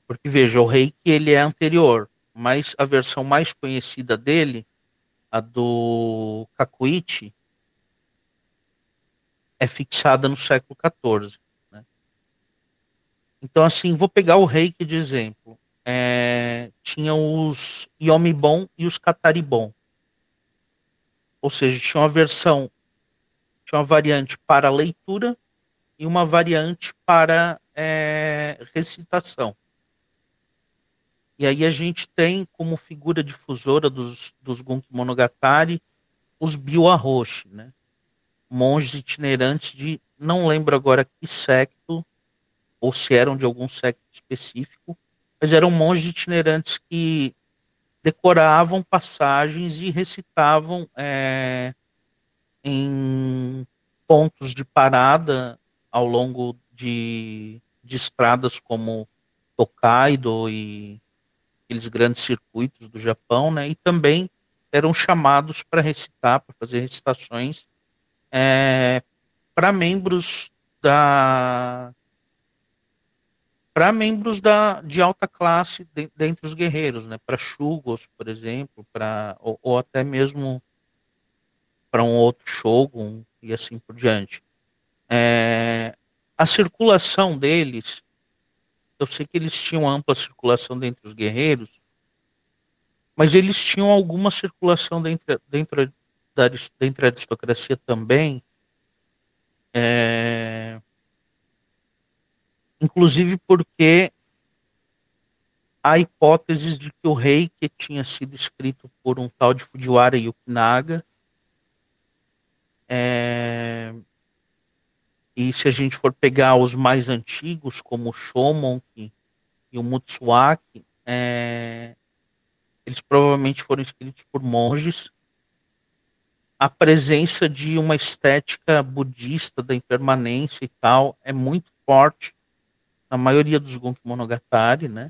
porque veja, o Reiki ele é anterior, mas a versão mais conhecida dele, a do Kakuichi, é fixada no século XIV. Né? Então, assim, vou pegar o Reiki de exemplo. Tinha os Yomibon e os Kataribon. Ou seja, tinha uma variante para leitura e uma variante para recitação. E aí a gente tem como figura difusora dos Gunki Monogatari os Biwa-Roshi, né? Monges itinerantes de, não lembro agora que secto, ou se eram de algum secto específico, mas eram monges itinerantes que decoravam passagens e recitavam em pontos de parada ao longo de estradas como Tokaido e aqueles grandes circuitos do Japão, né? E também eram chamados para recitar, para fazer recitações para membros da de alta classe dentre os guerreiros, né? Para Shugos, por exemplo, ou até mesmo para um outro Shogun e assim por diante. A circulação deles, eu sei que eles tinham ampla circulação dentre os guerreiros, mas eles tinham alguma circulação dentro da aristocracia também, inclusive porque há hipóteses de que o Reiki tinha sido escrito por um tal de Fujiwara Yukinaga. E se a gente for pegar os mais antigos, como o Shomonki e o Mutsuaki, eles provavelmente foram escritos por monges. A presença de uma estética budista da impermanência e tal é muito forte na maioria dos Gunki Monogatari, né?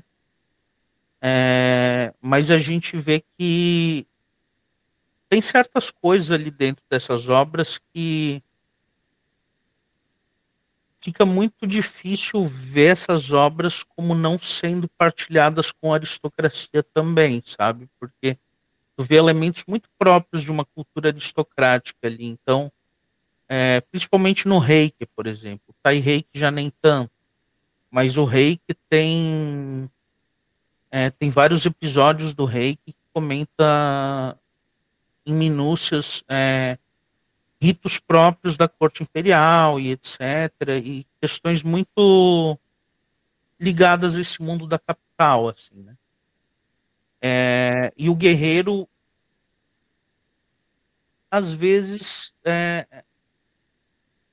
Mas a gente vê que tem certas coisas ali dentro dessas obras que fica muito difícil ver essas obras como não sendo partilhadas com a aristocracia também, sabe? Porque tu vê elementos muito próprios de uma cultura aristocrática ali. Então, principalmente no Reiki, por exemplo. O Tai Reiki já nem tanto. mas o Reiki tem vários episódios do Reiki que comenta em minúcias ritos próprios da corte imperial e etc. E questões muito ligadas a esse mundo da capital, assim, né? E o guerreiro, às vezes,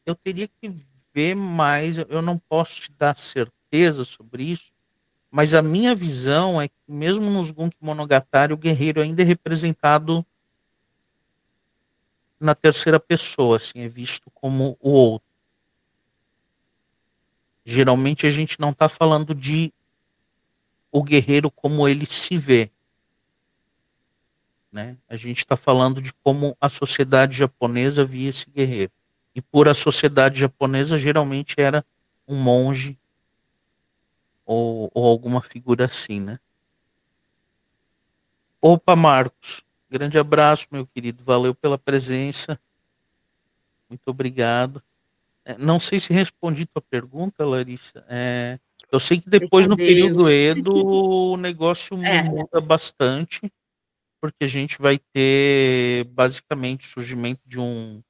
eu teria que ver mais, eu não posso te dar certeza sobre isso, mas a minha visão é que mesmo nos Gunki Monogatari, o guerreiro ainda é representado na terceira pessoa, assim, é visto como o outro. Geralmente a gente não está falando de o guerreiro como ele se vê, né? A gente está falando de como a sociedade japonesa via esse guerreiro. E por a sociedade japonesa, geralmente era um monge ou alguma figura assim, né? Opa, Marcos, grande abraço, meu querido. Valeu pela presença. Muito obrigado. Não sei se respondi tua pergunta, Larissa. Eu sei que depois, no Respondeu. período Edo, o negócio É. muda bastante, porque a gente vai ter basicamente o surgimento de um.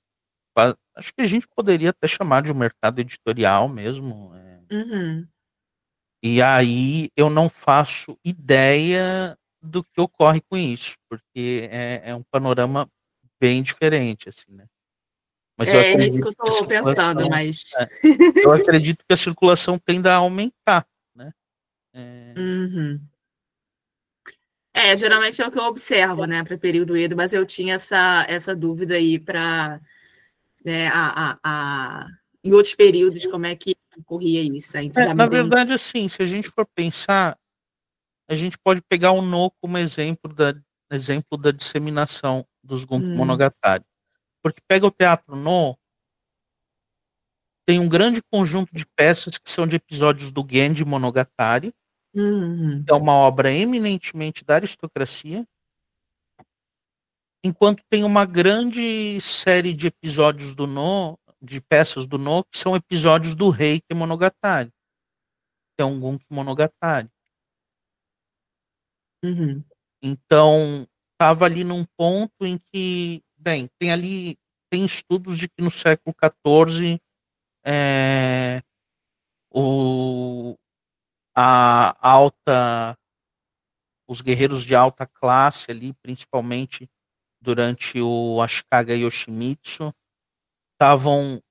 Acho que a gente poderia até chamar de um mercado editorial mesmo. Uhum. E aí eu não faço ideia do que ocorre com isso, porque é um panorama bem diferente, assim, né? Mas eu É isso que acredito eu que a estou pensando, circulação, mas. é, eu acredito que a circulação tenda a aumentar, né? Uhum. Geralmente é o que eu observo, né, para período Edo, mas eu tinha essa dúvida aí para, né, em outros períodos, como é que ocorria isso. Aí tu já me Na deu um. verdade, assim, se a gente for pensar, a gente pode pegar o No como exemplo da disseminação dos Gunki Hum, Monogatari. Porque pega o teatro No, tem um grande conjunto de peças que são de episódios do Genji Monogatari, uhum, que é uma obra eminentemente da aristocracia, enquanto tem uma grande série de episódios do No, de peças do No, que são episódios do Reiki Monogatari, que é um Gunki Monogatari. uhum, Então, estava ali num ponto em que, bem, tem estudos de que no século XIV o, a alta, os guerreiros de alta classe ali, principalmente durante o Ashikaga Yoshimitsu, estavam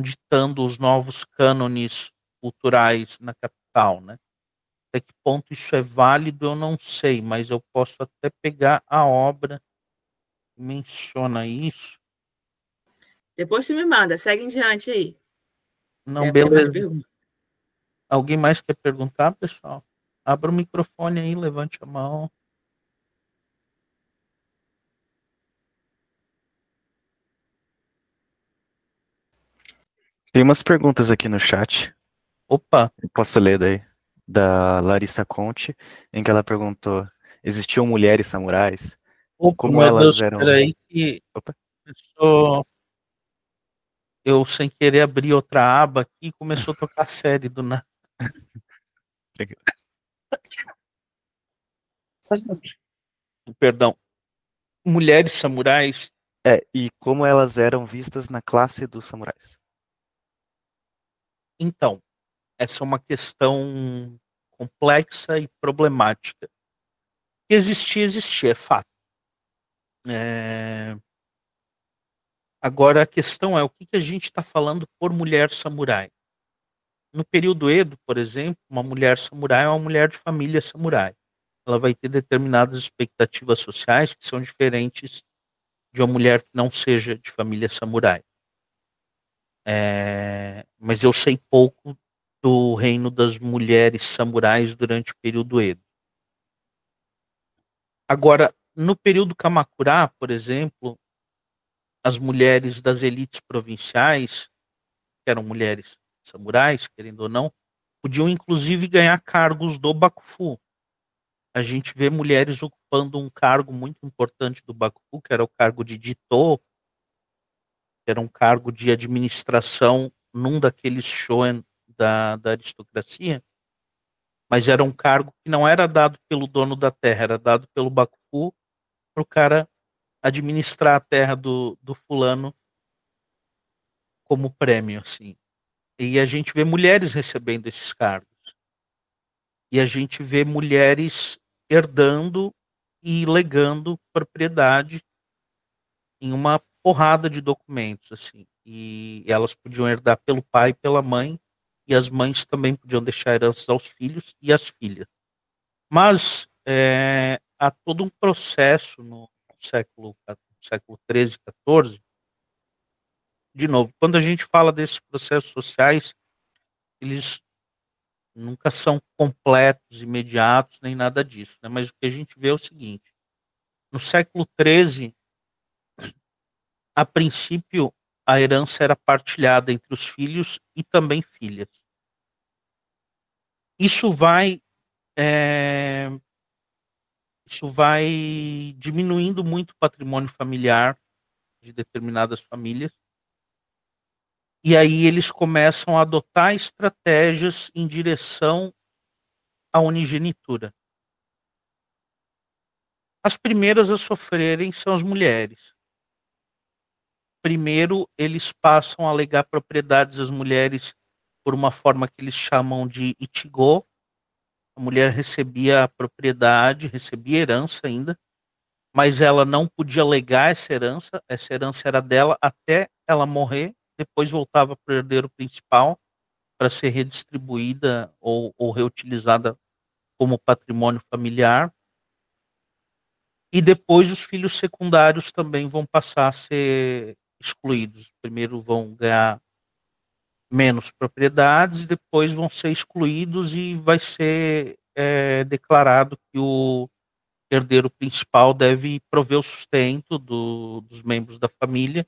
ditando os novos cânones culturais na capital, né? Até que ponto isso é válido, eu não sei, mas eu posso até pegar a obra que menciona isso. Depois tu me manda, segue em diante aí. Não, Deve ter mais beleza. perguntas. Alguém mais quer perguntar, pessoal? Abra o microfone aí, levante a mão. Tem umas perguntas aqui no chat. Opa, Eu posso ler daí? Da Larissa Conte, em que ela perguntou: existiam mulheres samurais? opa, Como meu elas Deus, eram. peraí que Opa, eu sem querer abri outra aba aqui e começou a tocar série do nada. tranquilo. Perdão. Mulheres samurais. E como elas eram vistas na classe dos samurais? Então, essa é uma questão complexa e problemática. Que existia, é fato. Agora a questão é o que a gente está falando por mulher samurai. No período Edo, por exemplo, uma mulher samurai é uma mulher de família samurai. Ela vai ter determinadas expectativas sociais que são diferentes de uma mulher que não seja de família samurai. Mas eu sei pouco do reino das mulheres samurais durante o período Edo. Agora, no período Kamakura, por exemplo, as mulheres das elites provinciais, que eram mulheres samurais, querendo ou não, podiam inclusive ganhar cargos do Bakufu. A gente vê mulheres ocupando um cargo muito importante do Bakufu, que era o cargo de Jito, que era um cargo de administração num daqueles shoen da aristocracia, mas era um cargo que não era dado pelo dono da terra, era dado pelo Bakufu para o cara administrar a terra do fulano como prêmio, assim. E a gente vê mulheres recebendo esses cargos. E a gente vê mulheres herdando e legando propriedade em uma porrada de documentos, assim. E elas podiam herdar pelo pai e pela mãe, e as mães também podiam deixar heranças aos filhos e às filhas. Mas há todo um processo no século XIII, XIV. De novo, quando a gente fala desses processos sociais, eles nunca são completos, imediatos, nem nada disso, né? Mas o que a gente vê é o seguinte: no século XIII, a princípio, a herança era partilhada entre os filhos e também filhas. Isso vai diminuindo muito o patrimônio familiar de determinadas famílias. E aí eles começam a adotar estratégias em direção à unigenitura. As primeiras a sofrerem são as mulheres. Primeiro, eles passam a legar propriedades às mulheres por uma forma que eles chamam de ichigo. A mulher recebia a propriedade, recebia herança ainda, mas ela não podia legar essa herança era dela até ela morrer, depois voltava para o herdeiro principal para ser redistribuída ou reutilizada como patrimônio familiar. E depois os filhos secundários também vão passar a ser excluídos. Primeiro vão ganhar menos propriedades, depois vão ser excluídos e vai ser declarado que o herdeiro principal deve prover o sustento dos membros da família,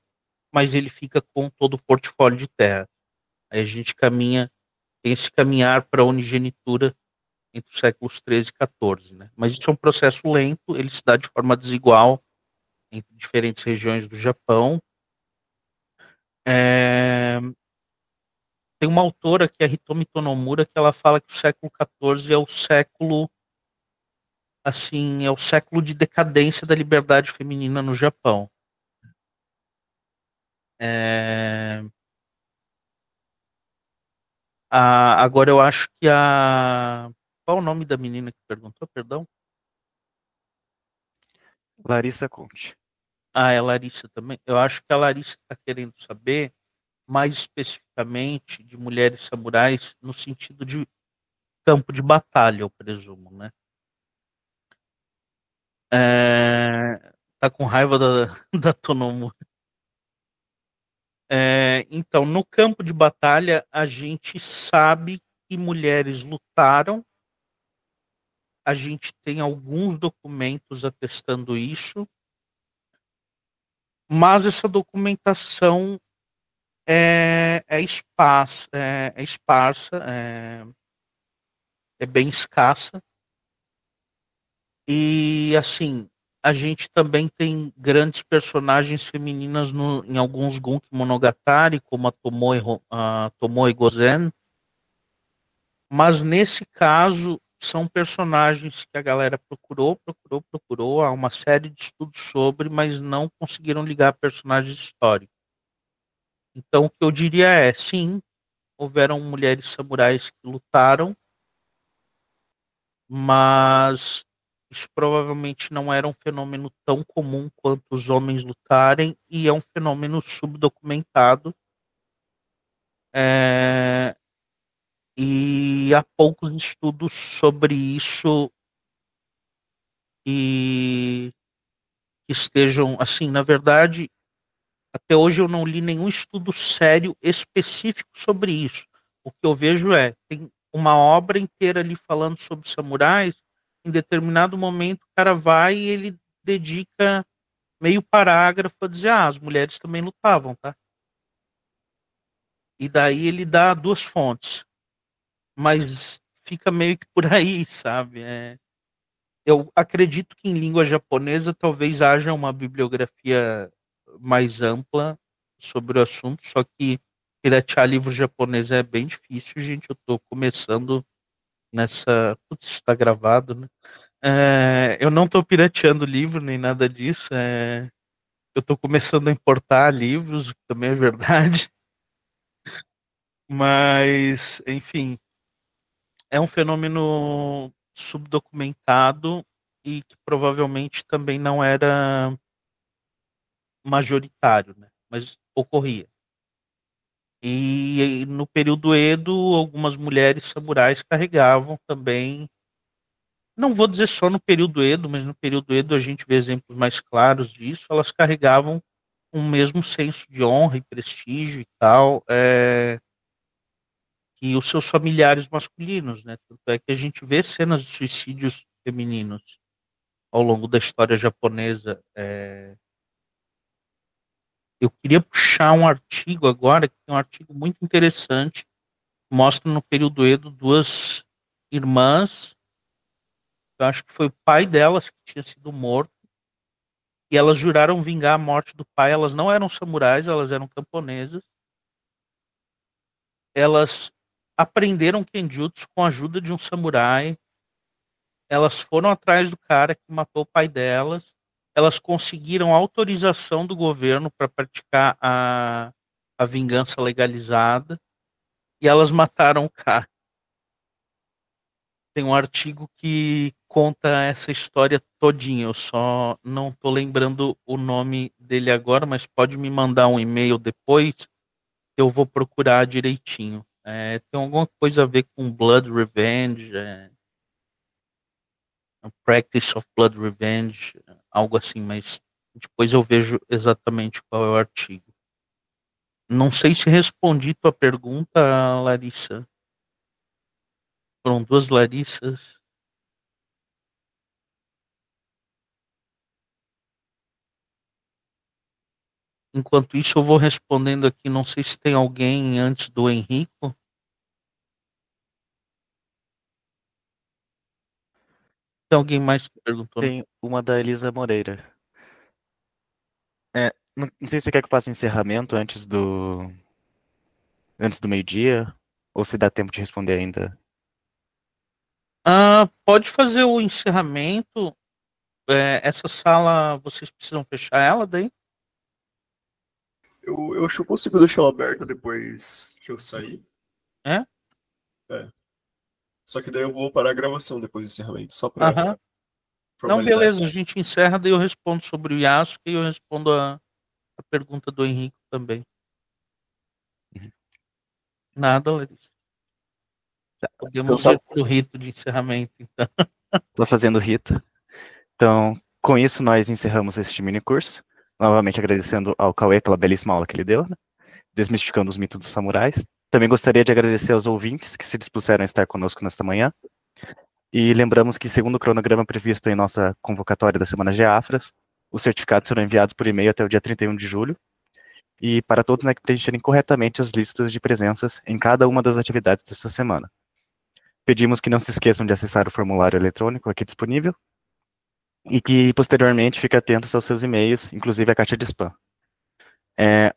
mas ele fica com todo o portfólio de terra. Aí a gente tem esse caminhar para a unigenitura entre os séculos XIII e XIV, né? Mas isso é um processo lento, ele se dá de forma desigual entre diferentes regiões do Japão. Tem uma autora que é Hitomi Tonomura, que ela fala que o século XIV é o século de decadência da liberdade feminina no Japão. Agora eu acho que qual o nome da menina que perguntou, perdão? Larissa Conte. É Larissa também. Eu acho que a Larissa está querendo saber mais especificamente de mulheres samurais no sentido de campo de batalha, eu presumo, né? Tá com raiva da Tonomu. Então, no campo de batalha, a gente sabe que mulheres lutaram. A gente tem alguns documentos atestando isso, mas essa documentação é esparsa, é bem escassa. E, assim, a gente também tem grandes personagens femininas em alguns Gunki Monogatari, como a Tomoe Gozen. Mas, nesse caso, são personagens que a galera procurou. Há uma série de estudos sobre, mas não conseguiram ligar personagens históricos. Então, o que eu diria é, sim, houveram mulheres samurais que lutaram, mas isso provavelmente não era um fenômeno tão comum quanto os homens lutarem, e é um fenômeno subdocumentado. E há poucos estudos sobre isso e que estejam, assim, na verdade, até hoje eu não li nenhum estudo sério específico sobre isso. O que eu vejo tem uma obra inteira ali falando sobre samurais, em determinado momento o cara vai e ele dedica meio parágrafo a dizer, as mulheres também lutavam, tá? E daí ele dá duas fontes, mas fica meio que por aí, sabe? Eu acredito que em língua japonesa talvez haja uma bibliografia mais ampla sobre o assunto, só que piratear livro japonês é bem difícil, gente. Eu tô começando nessa. Putz, está gravado, né? Eu não tô pirateando livro nem nada disso. Eu tô começando a importar livros, o que também é verdade. Mas, enfim, é um fenômeno subdocumentado e que provavelmente também não era majoritário, né? Mas ocorria. E no período Edo, algumas mulheres samurais carregavam também. Não vou dizer só no período Edo, mas no período Edo a gente vê exemplos mais claros disso. Elas carregavam um mesmo senso de honra e prestígio e tal, que os seus familiares masculinos, né? Tanto é que a gente vê cenas de suicídios femininos ao longo da história japonesa. Eu queria puxar um artigo agora, que tem um artigo muito interessante, mostra no período Edo duas irmãs, eu acho que foi o pai delas que tinha sido morto, e elas juraram vingar a morte do pai. Elas não eram samurais, elas eram camponesas. Elas aprenderam Kenjutsu com a ajuda de um samurai. Elas foram atrás do cara que matou o pai delas. Elas conseguiram autorização do governo para praticar a vingança legalizada. E elas mataram o cara. Tem um artigo que conta essa história todinha. Eu só não estou lembrando o nome dele agora, mas pode me mandar um e-mail depois que eu vou procurar direitinho. Tem alguma coisa a ver com Blood Revenge, a Practice of Blood Revenge, algo assim, mas depois eu vejo exatamente qual é o artigo. Não sei se respondi tua pergunta, Larissa. Foram duas Larissas. Enquanto isso, eu vou respondendo aqui. Não sei se tem alguém antes do Henrico. Tem alguém mais que perguntou? Tem uma da Elisa Moreira. Não sei se você quer que eu faça encerramento antes do meio-dia, ou se dá tempo de responder ainda. Pode fazer o encerramento. Essa sala, vocês precisam fechar ela daí? Eu acho que eu consigo deixar ela aberta depois que eu sair. É? Só que daí eu vou parar a gravação depois do encerramento, só pra Aham. Não, formalidades. beleza, a gente encerra, daí eu respondo sobre o Yasuke e eu respondo a pergunta do Henrique também. Nada, Larissa. Podemos ir para o rito de encerramento, então. Tô fazendo o rito. Então, com isso, nós encerramos este mini curso. Novamente agradecendo ao Cauê pela belíssima aula que ele deu, né? Desmistificando os mitos dos samurais. Também gostaria de agradecer aos ouvintes que se dispuseram a estar conosco nesta manhã. E lembramos que, segundo o cronograma previsto em nossa convocatória da Semana Geafras, os certificados serão enviados por e-mail até o dia 31 de julho. E para todos, né, que preencherem corretamente as listas de presenças em cada uma das atividades desta semana. Pedimos que não se esqueçam de acessar o formulário eletrônico aqui disponível e que, posteriormente, fiquem atentos aos seus e-mails, inclusive a caixa de spam.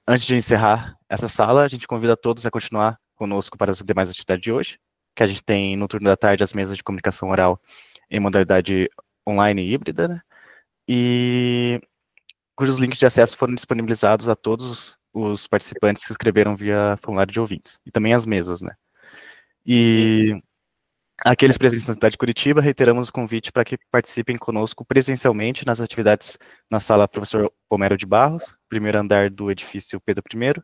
Antes de encerrar essa sala, a gente convida todos a continuar conosco para as demais atividades de hoje, que a gente tem no turno da tarde as mesas de comunicação oral em modalidade online e híbrida, né? E cujos links de acesso foram disponibilizados a todos os participantes que se inscreveram via formulário de ouvintes, e também as mesas, né? E aqueles presentes na cidade de Curitiba, reiteramos o convite para que participem conosco presencialmente nas atividades na sala Professor Homero de Barros, primeiro andar do edifício Pedro I,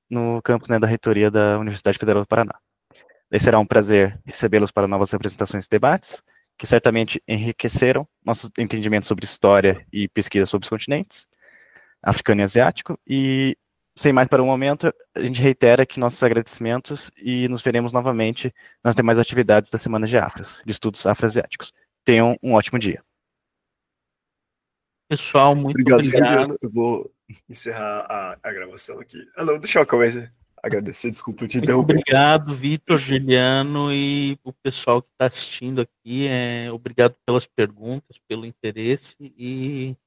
no campus, né, da reitoria da Universidade Federal do Paraná. Daí será um prazer recebê-los para novas apresentações e debates, que certamente enriqueceram nossos entendimentos sobre história e pesquisa sobre os continentes, africano e asiático, e sem mais para o momento, a gente reitera aqui nossos agradecimentos e nos veremos novamente nas demais atividades da Semana de Afras, de Estudos Afroasiáticos. Tenham um ótimo dia. Pessoal, muito obrigado. Juliano. Eu vou encerrar a gravação aqui. Não, deixa eu agradecer, desculpa te interromper. Obrigado, Vitor, Juliano e o pessoal que está assistindo aqui. Obrigado pelas perguntas, pelo interesse e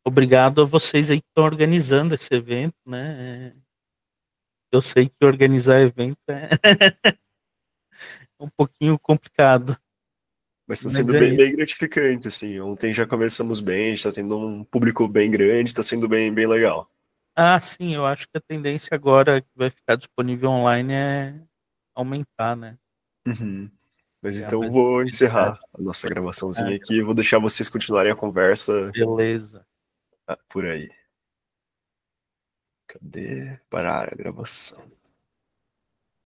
obrigado a vocês aí que estão organizando esse evento, né? Eu sei que organizar evento é um pouquinho complicado. Mas está Mas sendo é bem, isso. bem gratificante, assim. Ontem já começamos bem, está tendo um público bem grande, está sendo bem, bem legal. Ah, sim, eu acho que a tendência agora que vai ficar disponível online é aumentar, né? Uhum. Mas Criar então eu mais vou visibilidade. encerrar a nossa gravaçãozinha aqui e vou deixar vocês continuarem a conversa Beleza. por aí. Cadê? Parar a gravação.